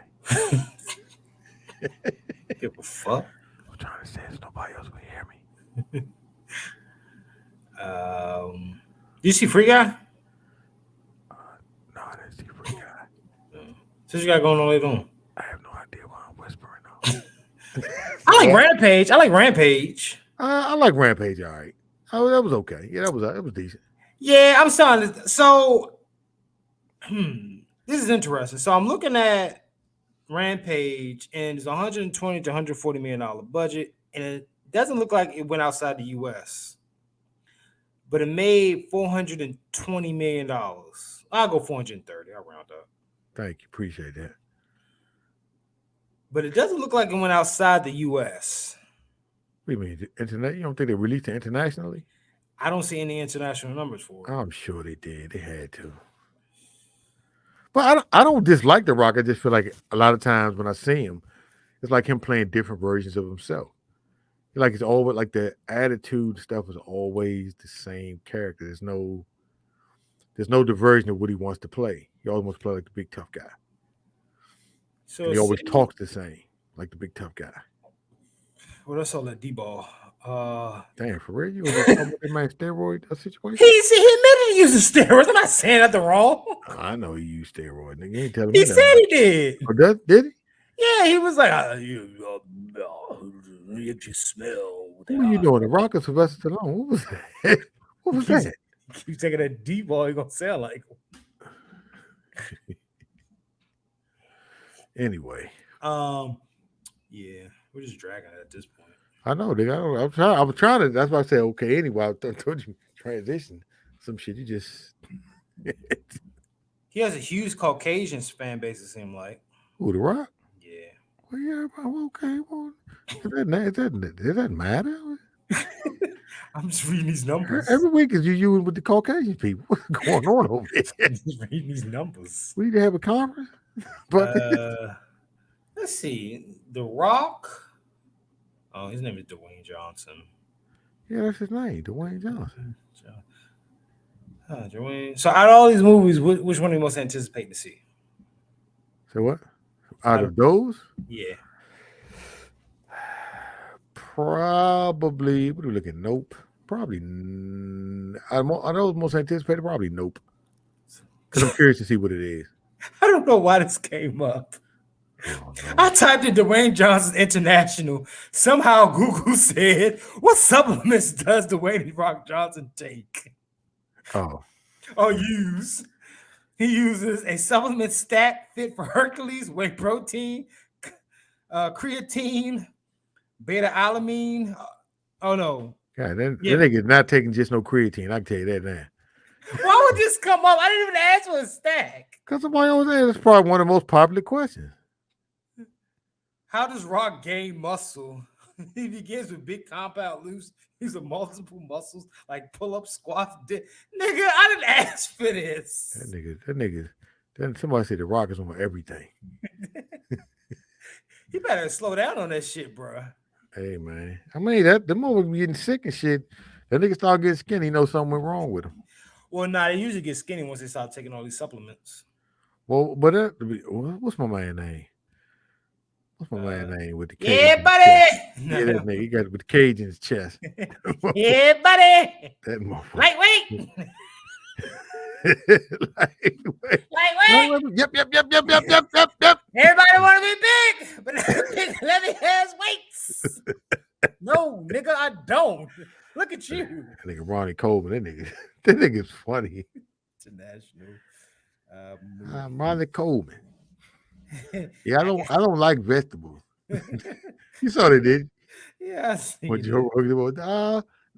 Give a fuck. I'm trying to say so nobody else will hear me. You see Free Guy? No, I didn't see Free Guy. So what you got going on later on? I have no idea why I'm whispering though. I like Rampage. I like Rampage. All right. Oh, that was okay. Yeah, that was decent. Yeah, I'm starting to. So, this is interesting. So I'm looking at Rampage, and it's $120 to $140 million budget, and it doesn't look like it went outside the U.S. But it made $420 million. I'll go 430. I'll round up. Thank you. Appreciate that. But it doesn't look like it went outside the U.S. What do you mean? Internet? You don't think they released it internationally? I don't see any international numbers for it. I'm sure they did. They had to. But I don't dislike The Rock. I just feel like a lot of times when I see him, it's like him playing different versions of himself. Like it's always like the attitude stuff is always the same character. There's no diversion of what he wants to play. He always wants to play like the big tough guy. So And he always talks the same, like the big tough guy. Well, that's all that D-ball. Damn, for real? You was talking about that man steroid situation? He admitted he uses steroids. I'm not saying nothing wrong. I know he used steroids. Nigga, you ain't telling He me said he did. Oh, did he? Yeah, he was like, you just smell. What are you doing? The Rock or Sylvester Stallone? What was that? What was that? Keep taking that D-ball, he gonna sound like him. Anyway. Yeah, we're just dragging it at this point. I know, nigga. I was trying to. That's why I said okay. Anyway, I told you transition some shit. You just. He has a huge Caucasian fan base. It seems like. Who, The Rock? Yeah. Well, yeah. Okay. Well, it doesn't matter. I'm just reading these numbers. Every week is you with the Caucasian people. What's going on over there? Just reading these numbers. We need to have a conference. Let's see. The Rock. Oh, his name is Dwayne Johnson. Yeah, that's his name, Dwayne Johnson. Dwayne. So, out of all these movies, which one do you most anticipate to see? So what? Out of those? Yeah. Probably. What are we looking? Nope. Probably. I know most anticipated. Probably nope. Because I'm curious to see what it is. I don't know why this came up. Oh, no. I typed in Dwayne Johnson International. Somehow Google said, "What supplements does Dwayne Rock Johnson take?" Oh. Or use. He uses a supplement stack fit for Hercules, whey protein, creatine, beta alanine. Oh no. Yeah, that nigga's not taking just no creatine. I can tell you that now. Why would this come up? I didn't even ask for a stack. Because somebody over there, that's probably one of the most popular questions. How does Rock gain muscle? He begins with big compound loops. He's a multiple muscles like pull-up, squats. Nigga, I didn't ask for this. That nigga. Then somebody said The Rock is on everything. You better slow down on that shit, bro. Hey man, I mean the moment we getting sick and shit, that nigga start getting skinny. He knows something went wrong with him. Well, nah, they usually get skinny once they start taking all these supplements. Well, but what's my man name? What's my man name with the cage? Yeah, buddy. Yeah, that nigga. He got it with the cage in his chest. Yeah, buddy. That motherfucker. Lightweight. Lightweight. Yep. Everybody want to be big, but big Levy has weights. No, nigga, I don't. Look at you. That nigga Ronnie Coleman. That nigga's funny. International. Ronnie Coleman. Yeah, I don't like vegetables. You saw they did. Yeah, I see. When Joe Rogan was,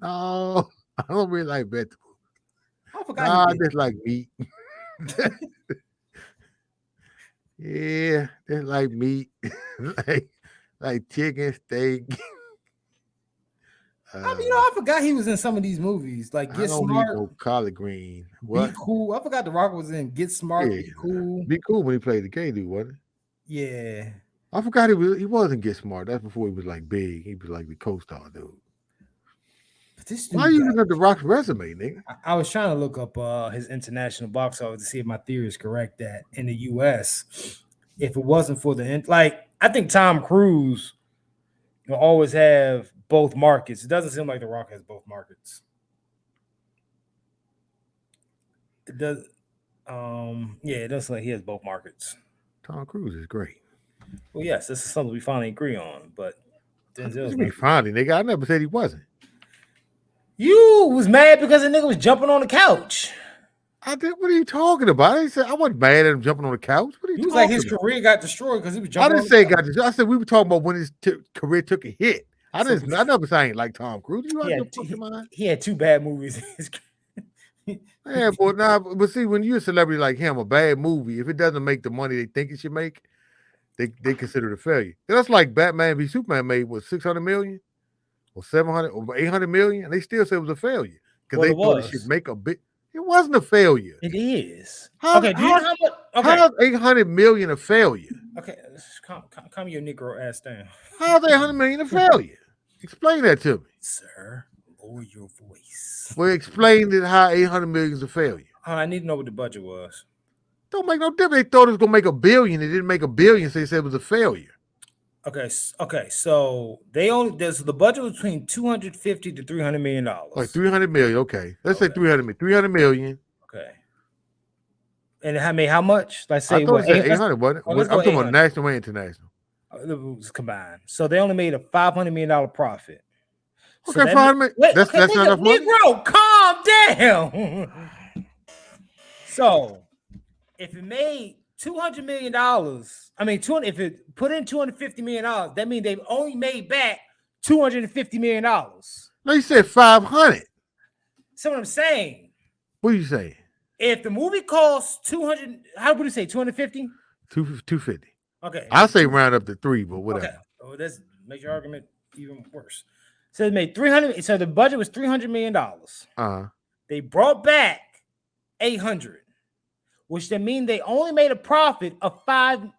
no, I don't really like vegetables. I forgot. I just like meat. Yeah, just like meat, like chicken, steak. I forgot he was in some of these movies, like Get Smart, no collard green. What? Be Cool. I forgot The Rock was in Get Smart, Be Cool. Be Cool when he played the gay dude, wasn't he? Yeah. I forgot he wasn't Get Smart. That's before he was like big. He was like the co-star dude. Why are you looking at The Rock's resume, nigga? I was trying to look up his international box office to see if my theory is correct. That in the U.S., if it wasn't for I think Tom Cruise will always have both markets. It doesn't seem like The Rock has both markets. It does. It does seem like he has both markets. Tom Cruise is great. Well, yes, this is something we finally agree on. But Denzel's finally, nigga. I never said he wasn't. You was mad because the nigga was jumping on the couch. I did. What are you talking about? I wasn't mad at him jumping on the couch. What are you talking like his career got destroyed because he was jumping. I didn't say it got destroyed. I said we were talking about when his career took a hit. I never saying like Tom Cruise. He had two bad movies. Yeah, but see, when you're a celebrity like him, a bad movie, if it doesn't make the money they think it should make, they consider it a failure. That's like Batman v Superman made what 600 million or 700 or 800 million, and they still say it was a failure because they thought it should make a bit. It wasn't a failure. It is. How, Okay, do you know how much? Okay, how's 800 million a failure? okay, calm your Negro ass down. How's 800 million a failure? Explain that to me, sir. Lower your voice. Well, explain that how 800 million is a failure. I need to know what the budget was. Don't make no difference. They thought it was gonna make $1 billion. It didn't make $1 billion, so they said it was a failure. Okay, so the budget was between 250 to 300 million dollars. Like 300 million. Okay, let's say 300 million. 300 million. Okay. And how much? Let's say I thought it said 800. Wasn't it? I'm talking about national and international. It was combined. So they only made a $500 million profit. Okay, $500 million. That's not enough money. Negro, calm down. So if it made $200 million, if it put in $250 million, that means they've only made back $250 million. No, you said 500. So what I'm saying. What are you saying? If the movie costs 200, how would you say 250? 250. Okay. I'll say round up to 3, but whatever. Okay. Oh, this makes your argument even worse. So they made 300. So the budget was $300 million. They brought back 800, which then means they only made a profit of $5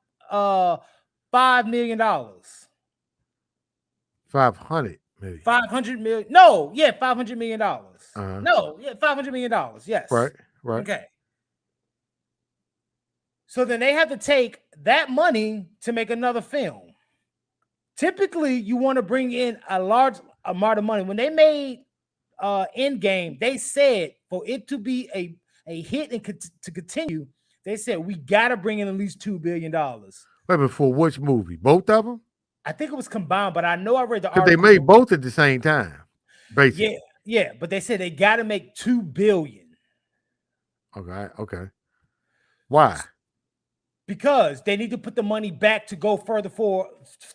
million. 500 maybe. 500 million. No, yeah, $500 million. No, yeah, $500 million. Yes. Right. Okay. So then they have to take that money to make another film. Typically, you want to bring in a large amount of money. When they made Endgame, they said for it to be a hit and to continue, they said we got to bring in at least $2 billion. Wait, but for which movie? Both of them? I think it was combined, but I know I read the article. Because they made both at the same time, basically. Yeah, but they said they got to make $2 billion. Okay. Why? Because they need to put the money back to go further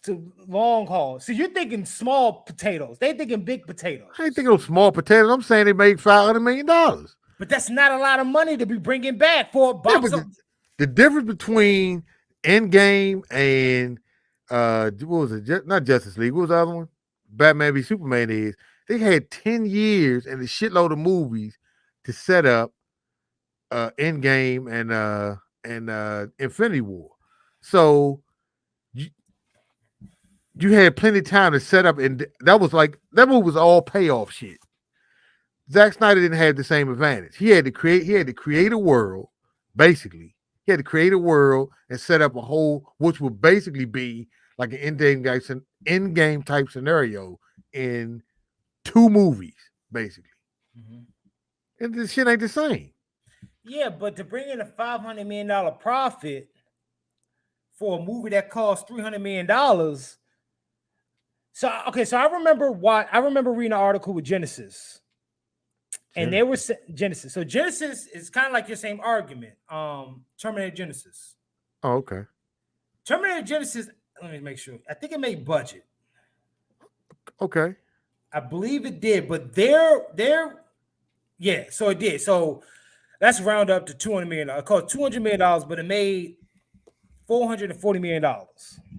to long haul. So you're thinking small potatoes. They thinking big potatoes. I ain't thinking of small potatoes. I'm saying they made $500 million. But that's not a lot of money to be bringing back for a box. The difference between Endgame and what was it? Not Justice League. What was the other one? Batman v Superman is they had 10 years and a shitload of movies to set up Endgame and Infinity War. So you had plenty of time to set up, and that movie was all payoff shit. Zack Snyder didn't have the same advantage. He had to create a world, basically. He had to create a world and set up a whole, which would basically be like an endgame type scenario in 2 movies, basically. And this shit ain't the same. Yeah, but to bring in a $500 million profit for a movie that cost $300 million. So I remember reading an article with Genesis. And they were Genesis. So Genesis is kind of like your same argument. Terminator Genesis. Oh, okay. Terminator Genesis, let me make sure. I think it made budget. Okay. I believe it did, but so it did. So let's round up to $200 million. It cost $200 million, but it made $440 million.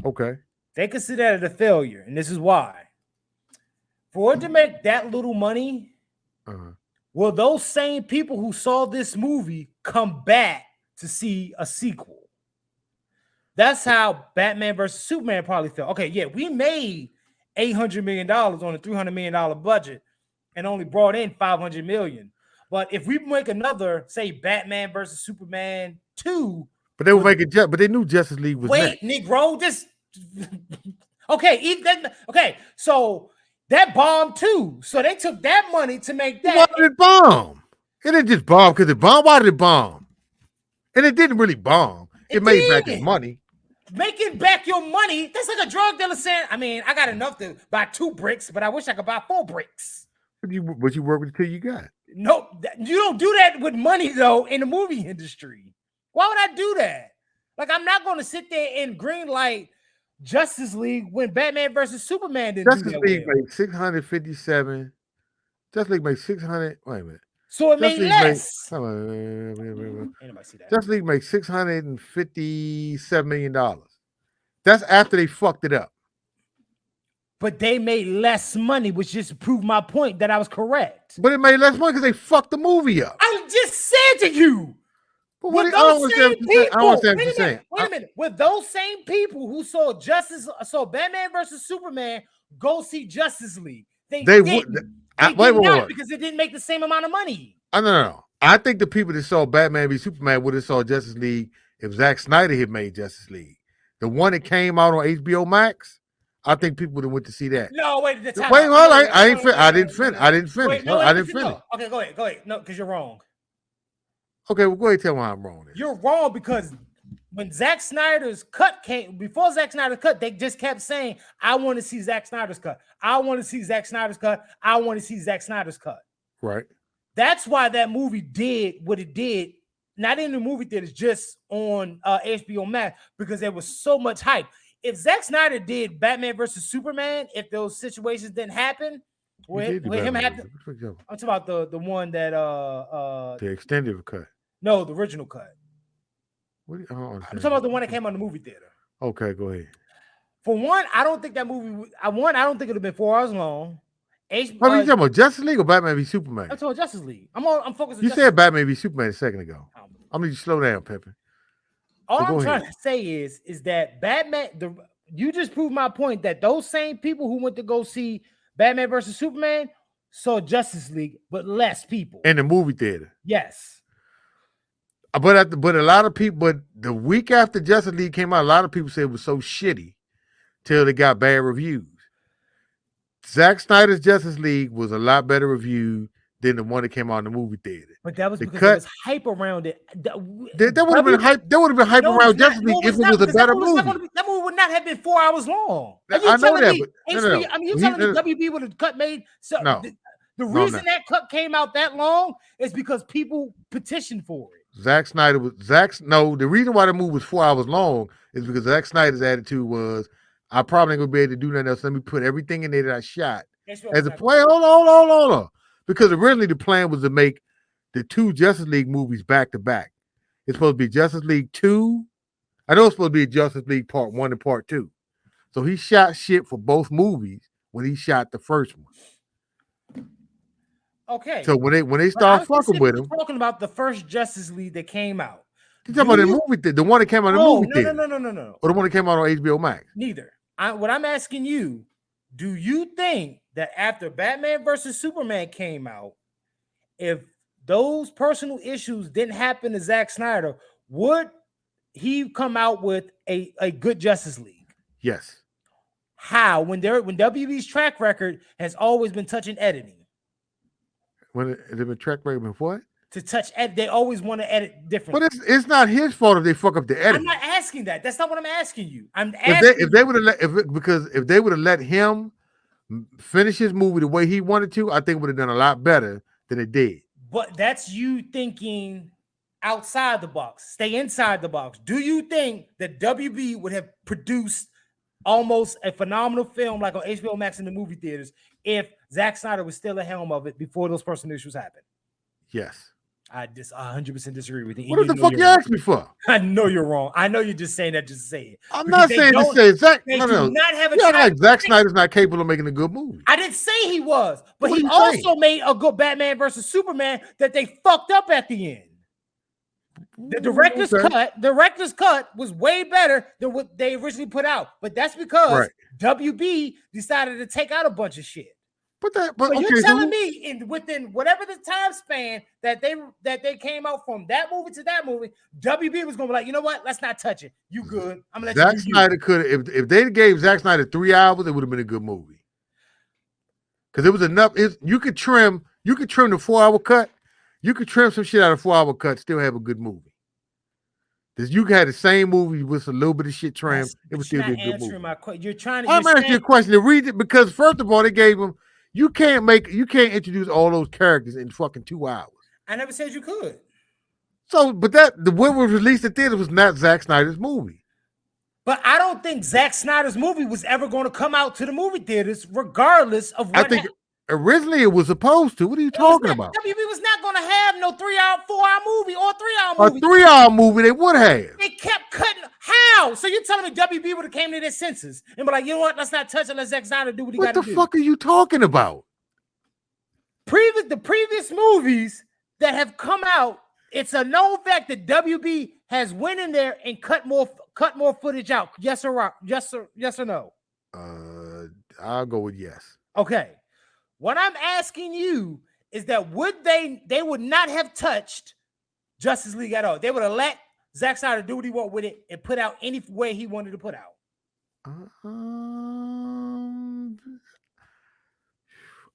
Okay. They consider that a failure, and this is why. For it to make that little money, will those same people who saw this movie come back to see a sequel? That's how Batman versus Superman probably felt. Okay, yeah, we made $800 million on a $300 million budget and only brought in $500 million. But if we make another, say, Batman versus Superman 2. But they were making but they knew Justice League was next. Negro, just okay, so that bombed too. So they took that money to make that. Why did it bomb? It didn't just bomb because it bombed. Why did it bomb? And it didn't really bomb. It made back its money. Making back your money, that's like a drug dealer saying, I got enough to buy 2 bricks, but I wish I could buy 4 bricks. But you work with the 2 you got. No, you don't do that with money, though, in the movie industry. Why would I do that? Like, I'm not going to sit there and green light Justice League when Batman versus Superman didn't do that. Justice League made 657. Justice League made 600. Wait a minute. So it made less. Justice League made $657 million. That's after they fucked it up. But they made less money, which just proved my point that I was correct. But it made less money because they fucked the movie up. I just said to you. But With I those don't same understand what you're saying. I don't understand what you're saying. Wait a minute. With those same people who saw Batman versus Superman go see Justice League, they did not because it didn't make the same amount of money. No. I think the people that saw Batman v Superman would have saw Justice League if Zack Snyder had made Justice League. The one that came out on HBO Max, I think people would have went to see that. No, wait. I didn't finish. No, I didn't finish. Okay, go ahead. No, because you're wrong. Okay, well, go ahead and tell me how I'm wrong. Then. You're wrong because when Zack Snyder's cut came, before Zack Snyder's cut, they just kept saying, I want to see Zack Snyder's cut. I want to see Zack Snyder's cut. I want to see Zack Snyder's cut. Right. That's why that movie did what it did, not in the movie theaters, just on HBO Max, because there was so much hype. If Zack Snyder did Batman versus Superman, if those situations didn't happen, with him happen, I'm talking about the one that the extended cut. No, the original cut. I'm talking about the one that came on the movie theater. Okay, go ahead. For one, I don't think that movie. I don't think it would have been 4 hours long. You talking about Justice League or Batman v Superman? I'm talking Justice League. I'm focused on You Justice said Batman v Superman a second ago. I'm gonna slow down, Pepe. All I'm trying to say is that Batman. You just proved my point that those same people who went to go see Batman versus Superman saw Justice League, but less people in the movie theater. Yes. But a lot of people, but the week after Justice League came out, a lot of people said it was so shitty till they got bad reviews. Zack Snyder's Justice League was a lot better reviewed than the one that came out in the movie theater. But that was because there was hype around it. There would have been hype. There would have been hype around Justice League if it was a better movie. That movie would not have been 4 hours long. I know that. You're telling me WB would have cut made. So no. The reason that cut came out that long is because people petitioned for it. Zack Snyder was the reason why the movie was 4 hours long is because Zack Snyder's attitude was, I probably ain't gonna be able to do nothing else. Let me put everything in there that I shot as a play. Hold on. Because originally the plan was to make the two Justice League movies back to back. It's supposed to be Justice League 2. I know it's supposed to be Justice League Part 1 and Part 2. So he shot shit for both movies when he shot the first one. Okay. So when they start fucking with him, talking about the first Justice League that came out. You talking about the movie, the one that came out in the movie theater? No. Or the one that came out on HBO Max? Neither. What I'm asking you, do you think that after Batman versus Superman came out, if those personal issues didn't happen to Zack Snyder, would he come out with a good Justice League? Yes. How? When WB's track record has always been touching editing. When they've been track record what? To touch they always want to edit differently. But it's not his fault if they fuck up the edit. I'm not asking that. That's not what I'm asking you. I'm asking if they would have let him finish his movie the way he wanted to, I think it would have done a lot better than it did. But that's you thinking outside the box. Stay inside the box. Do you think that WB would have produced almost a phenomenal film like on HBO Max in the movie theaters if Zack Snyder was still at helm of it before those personal issues happened? Yes. I 100% disagree with you. What the fuck you asked me for? I know you're wrong. I know you're just saying that just to say it. I'm not saying to say Zack. No. Not have a Zack Snyder's not capable of making a good movie. I didn't say he was, but he also made a good Batman versus Superman that they fucked up at the end. The director's cut was way better than what they originally put out, but that's because WB decided to take out a bunch of shit. But you're telling me within whatever the time span that they came out from that movie to that movie, WB was gonna be like, you know what? Let's not touch it. You good? I'm gonna let Zack Snyder could if they gave Zack Snyder 3 hours, it would have been a good movie. Because it was enough. You could trim the 4 hour cut. You could trim some shit out of 4 hour cut, still have a good movie. Because you had the same movie with a little bit of shit trimmed, it would still be a good movie. You're trying to. I'm asking you a question to read it because first of all, they gave him. You can't introduce all those characters in fucking 2 hours. I never said you could. So, but the one was released at theater was not Zack Snyder's movie. But I don't think Zack Snyder's movie was ever going to come out to the movie theaters, regardless of what. I think originally it was supposed to. What are you talking about? WB was not going to have no 3 hour, 4 hour movie or 3 hour movie. A 3 hour movie they would have. They kept cutting. How? out. So you're telling me WB would have came to their senses and be like, you know what? Let's not touch it. Let's Zack Snyder do what he got to do. What the fuck are you talking about? The previous movies that have come out, it's a known fact that WB has went in there and cut more footage out. Yes or no? I'll go with yes. Okay. What I'm asking you is that they would not have touched Justice League at all. They would have let Zack Snyder do what he wanted with it and put out any way he wanted to put out.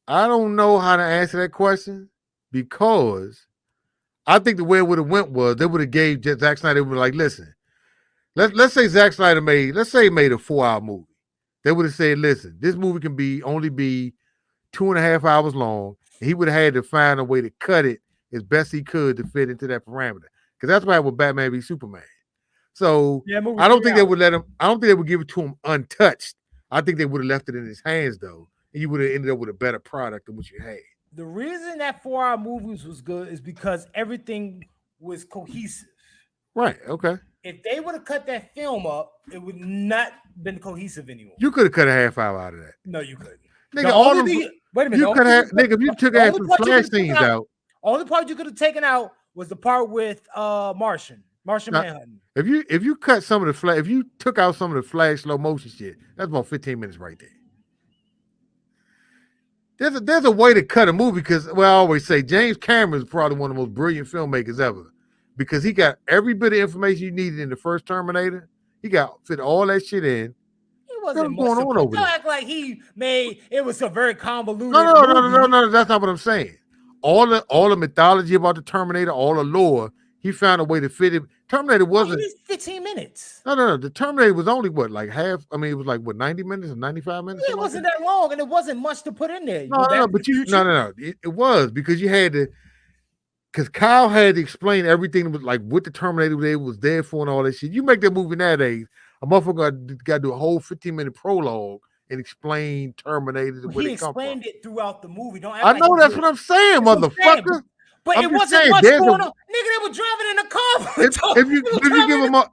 I don't know how to answer that question because I think the way it would have went was they would have gave Zack Snyder, they would like, listen, let's say Zack Snyder made a 4-hour movie. They would have said, listen, this movie can only be 2.5 hours long. And he would have had to find a way to cut it as best he could to fit into that parameter. Because that's why with Batman v Superman. So I don't think they would let him, I don't think they would give it to him untouched. I think they would have left it in his hands though. And you would have ended up with a better product than what you had. The reason that 4-hour movies was good is because everything was cohesive. Right. Okay. If they would have cut that film up, it would not been cohesive anymore. You could have cut a half hour out of that. No, you couldn't. Nigga, wait a minute. You could have, nigga, if you took half the flash scenes out. Only part you could have taken out was the part with Martian Manhunting. If you cut some of the flash, if you took out some of the flash slow motion shit, that's about 15 minutes right there. There's a way to cut a movie because, well, I always say James Cameron is probably one of the most brilliant filmmakers ever because he got every bit of information you needed in the first Terminator. He got fit all that shit in. He wasn't going on over there. Act like he made it was a very convoluted. No. That's not what I'm saying. All the mythology about the Terminator, all the lore, he found a way to fit it. Terminator wasn't. It was 15 minutes. No. The Terminator was only what, like half? I mean, it was like what, 90 minutes or 95 minutes? It wasn't that long, and it wasn't much to put in there. No. It was because you had to. Because Kyle had to explain everything with like what the Terminator was there for and all that shit. You make that movie nowadays, a motherfucker got to do a whole 15-minute prologue and explain Terminator. He explained it throughout the movie. I know that's what I'm saying, motherfucker. But it wasn't much going on. Nigga, they were driving in a car. If you give them a,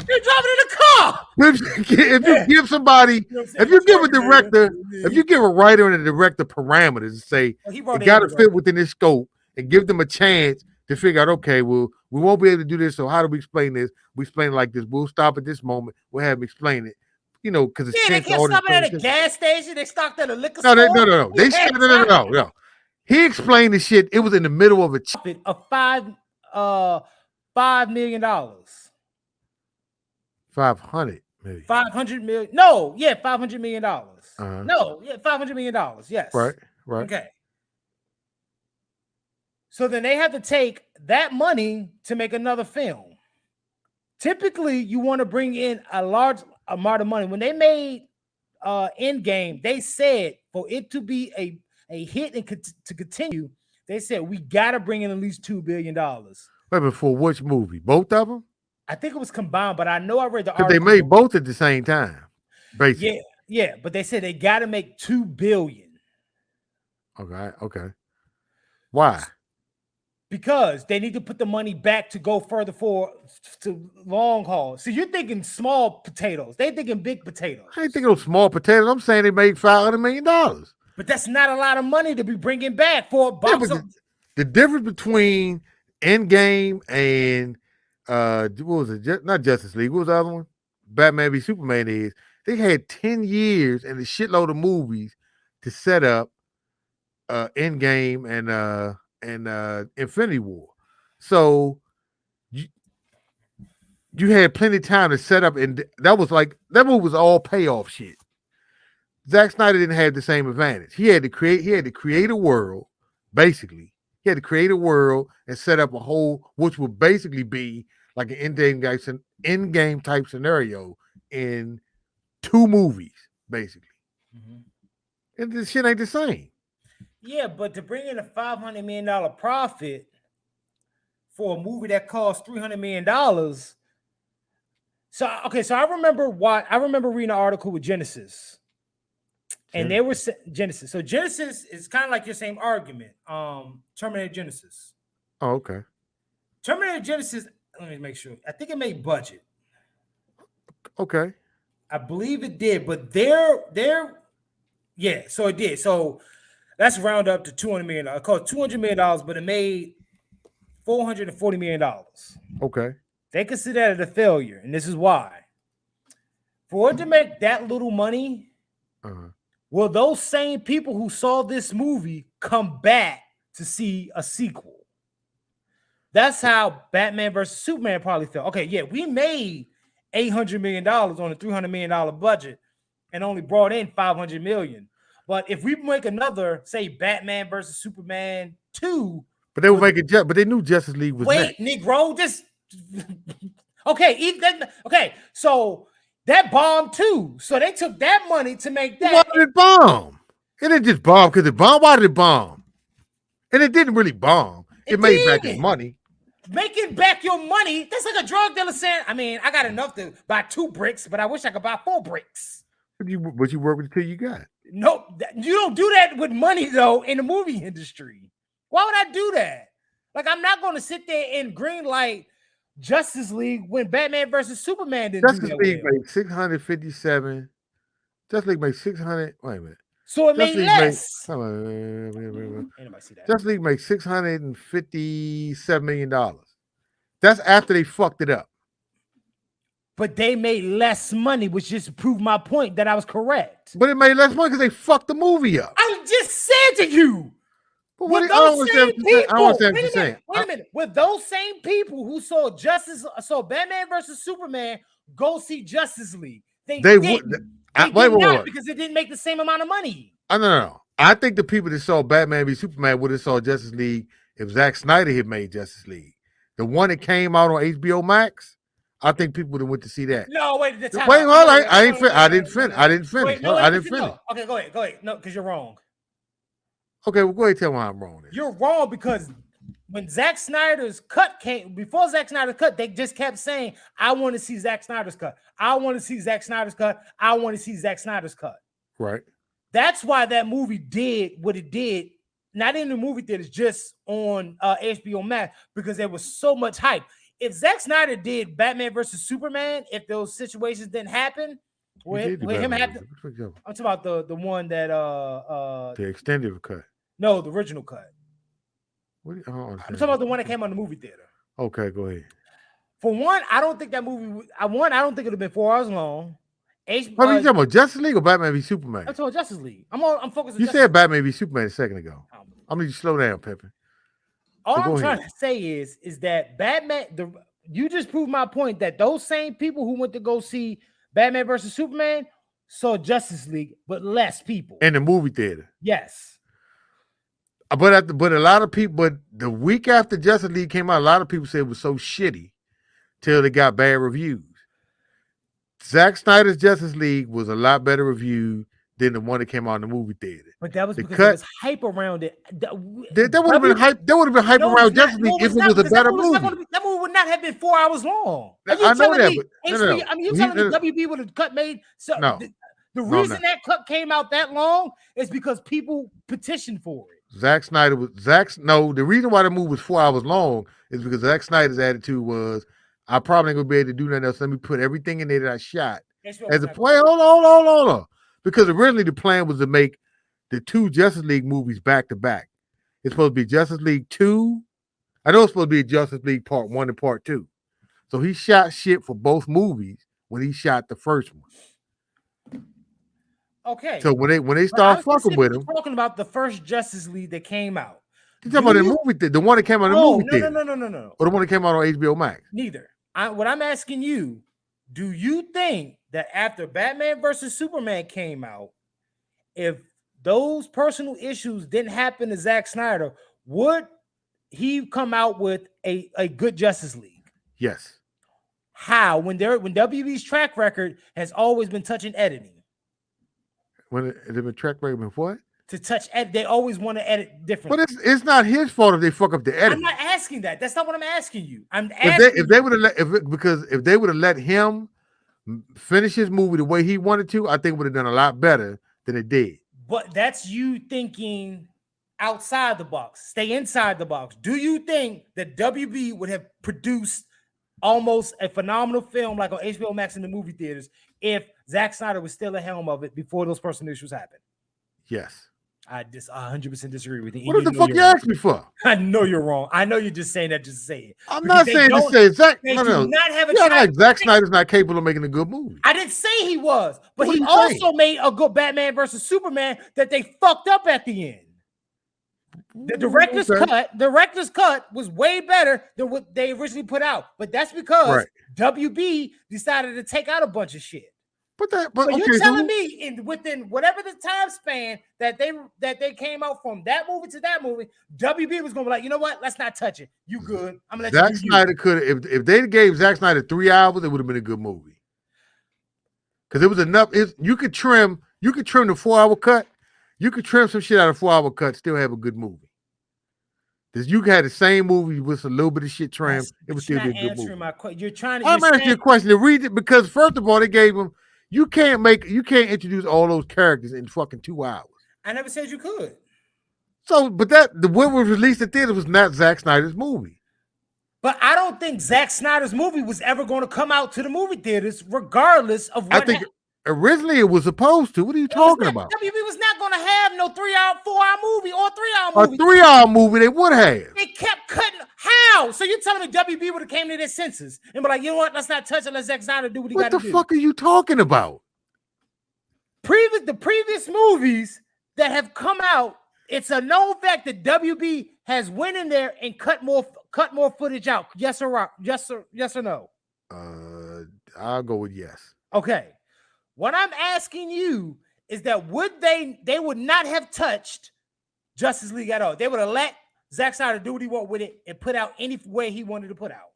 they're driving in a car. If you give somebody, if you give a director, if you give a writer and a director parameters and say you got to fit within this scope and give them a chance to figure out, okay, well, we won't be able to do this. So how do we explain this? We explain it like this. We'll stop at this moment. We'll have them explain it. You know, because it's they kept stopping at a gas station. They stopped at a liquor store. No. No. He explained the shit. It was in the middle of a $5 million. 500 maybe. 500 million. No, yeah, $500 million. No, yeah, $500 million. Yes. Right. Okay. So then they have to take that money to make another film. Typically, you want to bring in a large amount of money. When they made Endgame, they said for it to be a hit and to continue, they said we got to bring in at least $2 billion. Wait, but for which movie? Both of them? I think it was combined, but I know I read the article. Because they made both at the same time, basically. Yeah, but they said they got to make $2 billion. Okay. Why? Because they need to put the money back to go further to long haul. So you're thinking small potatoes. They thinking big potatoes. I ain't thinking of small potatoes. I'm saying they made $500 million. But that's not a lot of money to be bringing back for a box. The difference between Endgame and what was it? Not Justice League. What was the other one? Batman v Superman is they had 10 years and a shitload of movies to set up Endgame and Infinity War. So you had plenty of time to set up, and that movie was all payoff shit. Zack Snyder didn't have the same advantage. He had to create a world, basically. He had to create a world and set up a whole, which would basically be like an endgame type scenario in 2 movies, basically. Mm-hmm. And this shit ain't the same. Yeah, but to bring in a $500 million profit for a movie that cost $300 million. So I remember reading an article with Genesis. And they were Genesis. So Genesis is kind of like your same argument. Terminator Genesis. Oh, okay. Terminator Genesis, let me make sure. I think it made budget. Okay. I believe it did, but yeah, so it did. So let's round up to $200 million. It cost $200 million, but it made $440 million. Okay. They consider that a failure, and this is why. For it to make that little money, will those same people who saw this movie come back to see a sequel? That's how Batman versus Superman probably felt. Okay, yeah, we made $800 million on a $300 million budget and only brought in $500 million. But if we make another, say, Batman versus Superman 2, but they were making but they knew Justice League was next. Negro, just okay. Okay, so that bombed too. So they took that money to make that. Why did it bomb? It didn't just bomb because it bombed. Why did it bomb? And it didn't really bomb. It made back its money. Making back your money, that's like a drug dealer saying, I mean, I got enough to buy 2 bricks, but I wish I could buy 4 bricks. But you work with the 2 you got. No, you don't do that with money, though, in the movie industry. Why would I do that? Like, I'm not going to sit there and green light Justice League when Batman versus Superman didn't Justice do that League well. made 657. Justice League made 600. Wait a minute. So it made less. Justice League made $657 million. That's after they fucked it up. But they made less money, which just proved my point that I was correct. But it made less money because they fucked the movie up. I just said to you. But With I don't those understand same what you're saying. I don't people, understand what you're saying. wait a minute. With those same people who saw Batman versus Superman go see Justice League, they did not because it didn't make the same amount of money. No. I think the people that saw Batman v Superman would have saw Justice League if Zack Snyder had made Justice League. The one that came out on HBO Max, I think people would have went to see that. No, wait. I didn't finish. I didn't finish. Okay, go ahead. No, because you're wrong. Okay, well, go ahead and tell me how I'm wrong. Then. You're wrong because when Zack Snyder's cut came, before Zack Snyder's cut, they just kept saying, I want to see Zack Snyder's cut. I want to see Zack Snyder's cut. I want to see Zack Snyder's cut. Right. That's why that movie did what it did, not in the movie theaters, just on HBO Max, because there was so much hype. If Zack Snyder did Batman versus Superman, if those situations didn't happen, with him happen, I'm talking about the one that the extended cut. No, the original cut. I'm talking about the one that came on the movie theater. Okay, go ahead. For one, I don't think that movie. I don't think it would have been 4 hours long. You talking about Justice League or Batman v Superman? I'm talking about Justice League. I'm focused on You Justice said Batman v Superman a second ago. I'm gonna slow down, Pepe. All I'm trying to say is that Batman. You just proved my point that those same people who went to go see Batman versus Superman saw Justice League, but less people in the movie theater. Yes. But a lot of people, but the week after Justice League came out, a lot of people said it was so shitty till they got bad reviews. Zack Snyder's Justice League was a lot better reviewed than the one that came out in the movie theater. But that was because there was hype around it. There would have been hype. There would have been hype around Justice League if it was a better movie. That movie would not have been 4 hours long. I know that. You're telling me WB would have cut made. So no. The reason that cut came out that long is because people petitioned for it. Zack Snyder was the reason why the movie was 4 hours long is because Zack Snyder's attitude was, I probably ain't gonna be able to do nothing else. Let me put everything in there that I shot as a play. Hold on. Because originally the plan was to make the 2 Justice League movies back to back. It's supposed to be Justice League 2. I know it's supposed to be Justice League Part 1 and Part 2. So he shot shit for both movies when he shot the first one. Okay. So when they start fucking with him, talking about the first Justice League that came out. You talking about the movie, the one that came out in the movie theater? No. Or the one that came out on HBO Max? Neither. What I'm asking you, do you think that after Batman versus Superman came out, if those personal issues didn't happen to Zack Snyder, would he come out with a good Justice League? Yes. How? When WB's track record has always been touching editing. When they've been track record what? To touch edit, they always want to edit differently. But it's not his fault if they fuck up the edit. I'm not asking that. That's not what I'm asking you. I'm asking if they would have let him finish his movie the way he wanted to, I think it would have done a lot better than it did. But that's you thinking outside the box. Stay inside the box. Do you think that WB would have produced almost a phenomenal film, like on HBO Max in the movie theaters, if Zack Snyder was still at helm of it before those personal issues happened. Yes. I 100% disagree with you. What the fuck you asked me for? I know you're wrong. I know you're just saying that just to say it. I'm not saying to say Zack. They No, do no. not have a Yeah, like Zack Snyder's not capable of making a good movie. I didn't say he was, but What he are you also saying? made a good Batman versus Superman that they fucked up at the end. The director's cut was way better than what they originally put out, but that's because WB decided to take out a bunch of shit. But so okay, you're telling me within whatever the time span that they came out from that movie to that movie, WB was gonna be like, you know what? Let's not touch it. You good? I'm gonna let Zack you do Snyder could if they gave Zack Snyder 3 hours, it would have been a good movie. Because it was enough. You could trim the 4-hour cut. You could trim some shit out of 4-hour cut, still have a good movie. Because you had the same movie with a little bit of shit trimmed, it would still be a good movie. You're trying to. I'm asking you a question to read it because first of all, they gave him. You can't introduce all those characters in fucking 2 hours. I never said you could. So, but what was released at theater was not Zack Snyder's movie. But I don't think Zack Snyder's movie was ever going to come out to the movie theaters, regardless of what. I think originally it was supposed to. What are you talking about? WB was not going to have no 3-hour, 4-hour movie or 3-hour movie. A 3-hour movie they would have. They kept cutting. How? So you're telling me WB would have came to their senses and be like, you know what? Let's not touch it. Let Zack Snyder do what he got to do. What the fuck are you talking about? The previous movies that have come out, it's a known fact that WB has went in there and cut more footage out. Yes or no? I'll go with yes. Okay. What I'm asking you is that they would not have touched Justice League at all. They would have let Zack Snyder do what he wanted with it and put out any way he wanted to put out.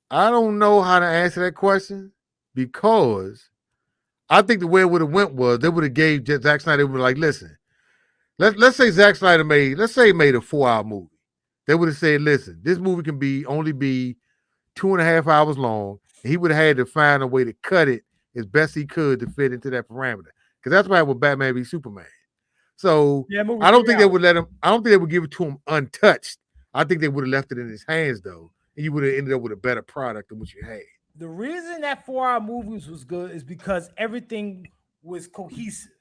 I don't know how to answer that question because I think the way it would have went was they would have gave Zack Snyder. They would be like, listen, let's say Zack Snyder made a 4-hour movie. They would have said, listen, this movie can only be 2.5 hours long. And he would have had to find a way to cut it as best he could to fit into that parameter. Because that's why with Batman v Superman. So I don't think they would let him. I don't think they would give it to him untouched. I think they would have left it in his hands though, and you would have ended up with a better product than what you had. The reason that 4-hour movies was good is because everything was cohesive.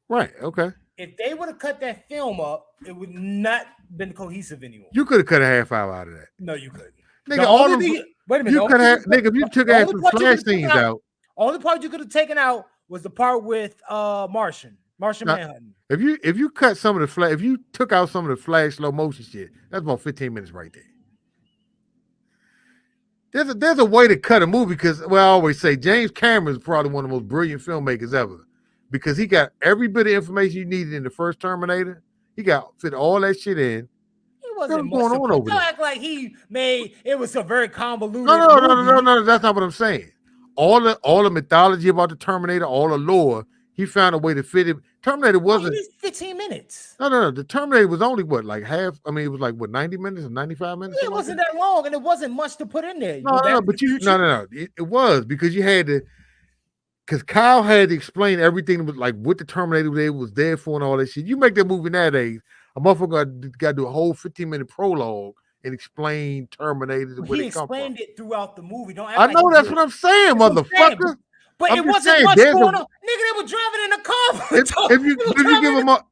Right. Okay. If they would have cut that film up, it would not been cohesive anymore. You could have cut a half hour out of that. No, you couldn't. Nigga, wait a minute. You could have, nigga, if you took half the flash scenes out. Only part you could have taken out was the part with Martian Manhunting. If you cut some of the flash, if you took out some of the flash slow motion shit, that's about 15 minutes right there. There's a way to cut a movie because, well, I always say James Cameron is probably one of the most brilliant filmmakers ever because he got every bit of information you needed in the first Terminator. He fit all that shit in. He wasn't going on over there. Act like he made it was a very convoluted. No. That's not what I'm saying. All the mythology about the Terminator, all the lore, he found a way to fit it. Terminator wasn't 15 minutes. No. The Terminator was only like half. I mean, it was like 90 minutes or 95 minutes. It wasn't that long, and it wasn't much to put in there. No. It was because you had to. Because Kyle had to explain everything with like what the Terminator was there for and all that shit. You make that movie nowadays, a motherfucker got to do a whole 15-minute prologue and explain Terminator. He explained it throughout the movie. Don't act I know that's what I'm saying, motherfucker. But it wasn't much going on. Nigga, they were driving in a car. If you give them a,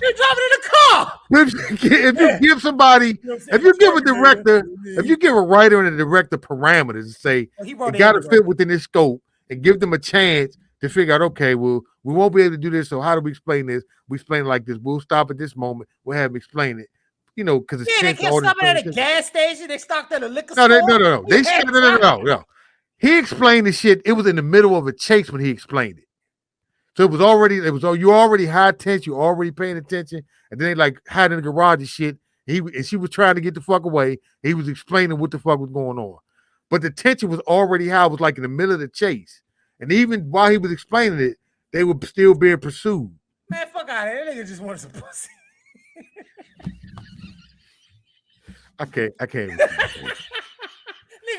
you're driving in a car. If you give somebody, if you give a director, if you give a writer and a director parameters and say it got to fit within this scope and give them a chance to figure out, okay, well, we won't be able to do this. So how do we explain this? We explain it like this. We'll stop at this moment. We'll have them explain it. You know, because it's they kept stopping at a gas station. They stopped at a liquor store. No. No. He explained the shit. It was in the middle of a chase when he explained it. So you already high tense, you already paying attention, and then they like hide in the garage and shit. And she was trying to get the fuck away. He was explaining what the fuck was going on. But the tension was already high. It was like in the middle of the chase. And even while he was explaining it, they were still being pursued. Man, fuck out of here. That nigga just wanted some pussy. I can't. Nigga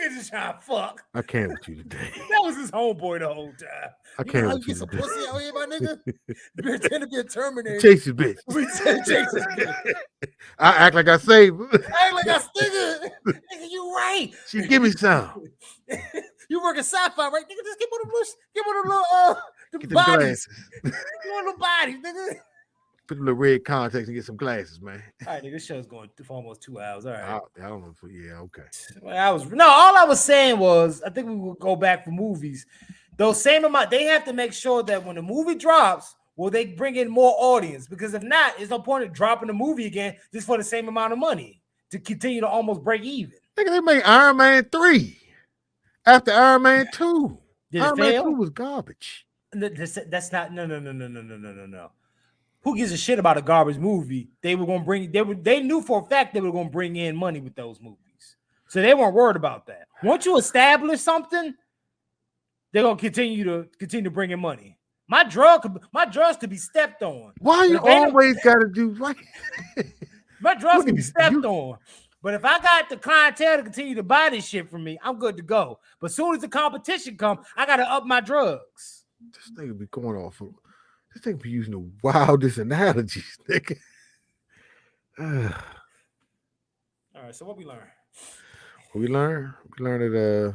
Nigga just trying to fuck. I can't with you today. That was his homeboy the whole time. I You can't know how with you you get some today. pussy out here, my nigga? Pretend to be a Terminator. Chase his bitch. We said chase this bitch. I act like I saved. Act like I nigga. Nigga, you right. She give me some. You work at sci-fi, right? Nigga, just give me the little the Get them bodies. glasses. Little bodies, nigga. Put them little red contacts and get some glasses, man. All right, nigga, this show's going for almost 2 hours. All right. I don't know. Yeah, okay. Well, all I was saying was I think we will go back for movies. Those same amount, they have to make sure that when the movie drops, will they bring in more audience? Because if not, there's no point in dropping the movie again just for the same amount of money to continue to almost break even. Nigga, they made Iron Man 3 after Iron Man 2. Did it Iron Man fail? 2 was garbage. That's not no. Who gives a shit about a garbage movie? They were going to bring. They knew for a fact they were going to bring in money with those movies, so they weren't worried about that. Once you establish something, they're going to continue to bring in money. My drugs could be stepped on. Why you always got to do right? My drugs can be stepped on. But if I got the clientele to continue to buy this shit from me, I'm good to go. But as soon as the competition comes, I got to up my drugs. This nigga be going off. This nigga be using the wildest analogies, nigga. All right, so what we learn? We learned that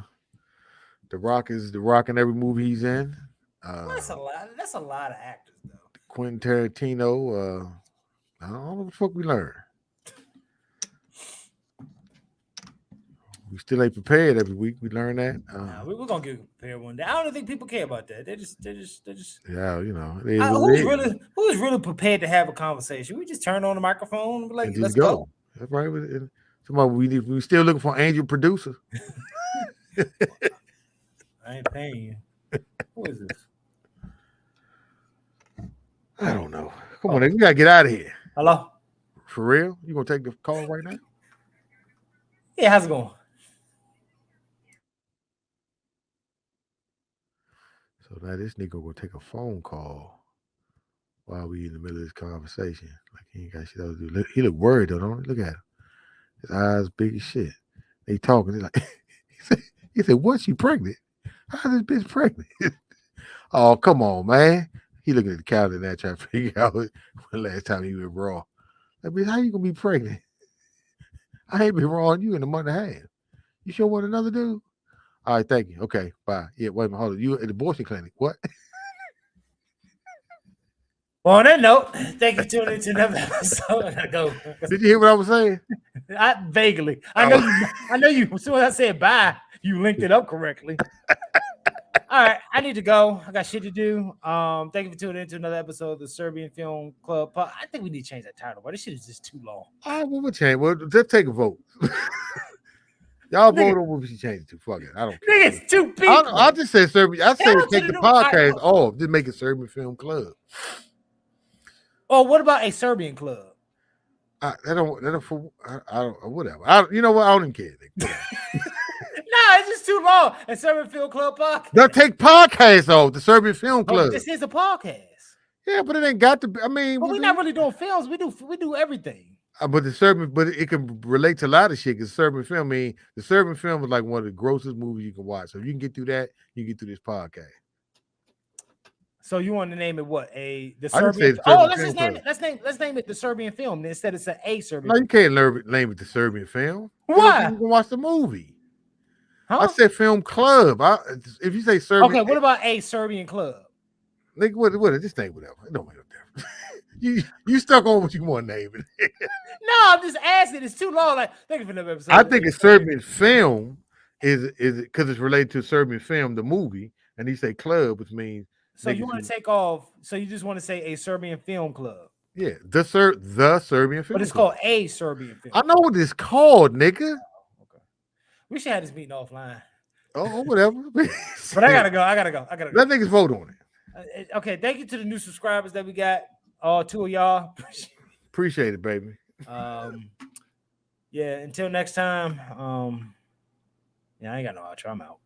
The Rock is The Rock in every movie he's in. That's a lot. That's a lot of actors, though. Quentin Tarantino. I don't know what the fuck we learned. We still ain't prepared every week. We learn that. We're gonna get prepared one day. I don't think people care about that. They just. Yeah, you know. Who's really prepared to have a conversation? We just turn on the microphone and be like, and let's just go. That's right. Somebody we still looking for an angel producer. I ain't paying you. Who is this? I don't know. Come on, nigga, we gotta get out of here. Hello? For real? You gonna take the call right now? Yeah, how's it going? So now this nigga gonna take a phone call while we in the middle of this conversation. Like he ain't got shit else to do. He look worried though, don't he? Look at him. His eyes big as shit. They talking. He's like, he said, "What? She pregnant? How's this bitch pregnant?" Oh, come on, man. He looking at the calendar now trying to figure out when last time he went raw. Like, bitch, how you gonna be pregnant? I ain't been raw on you in a month and a half. You sure want another dude? All right, thank you. Okay, bye. Yeah, wait a minute, hold on. You at the abortion clinic? What? Well, on that note, thank you for tuning into another episode. I gotta go. Did you hear what I was saying? Vaguely. I know you. As soon as I said bye, you linked it up correctly. All right, I need to go. I got shit to do. Thank you for tuning into another episode of the Serbian Film Club. I think we need to change that title, but this shit is just too long. We'll change. Well, let's take a vote. Y'all vote on what we should change it to. Fuck it. I don't care. Nigga, it's two people. I just said Serbian. I said take the podcast off. Just make it Serbian Film Club. Oh, what about a Serbian club? Whatever. You know what? I don't even care. No, it's just too long. A Serbian Film Club podcast. They'll take podcasts off the Serbian Film Club. This is a podcast. Yeah, but it ain't got to be. I mean, we're not really doing films. We do everything. But it can relate to a lot of shit. Because Serbian film, the Serbian film is like one of the grossest movies you can watch. So if you can get through that, you can get through this podcast. So you want to name it what? The Serbian. Let's name it the Serbian film. Instead it's a Serbian. No, you can't name it the Serbian film. Why? You can watch the movie. Huh? I said film club. If you say Serbian, okay. What about a Serbian club? Like what? Just name whatever. It don't make no difference. you stuck on what you want to name it. No, I'm just asking. It's too long. Like, thank you for another episode. I think a Serbian film is because it's related to a Serbian film, the movie, and he say club, which means. So you want to take off? So you just want to say a Serbian film club? Yeah, the Serbian film. But it's club. called a Serbian film. I know what it's called, nigga. Okay. We should have this meeting offline. Oh, whatever. But I gotta go. Let niggas vote on it. Okay, thank you to the new subscribers that we got. All two of y'all. Appreciate it, baby. Yeah. Until next time. Yeah, I ain't got no outro. I'm out.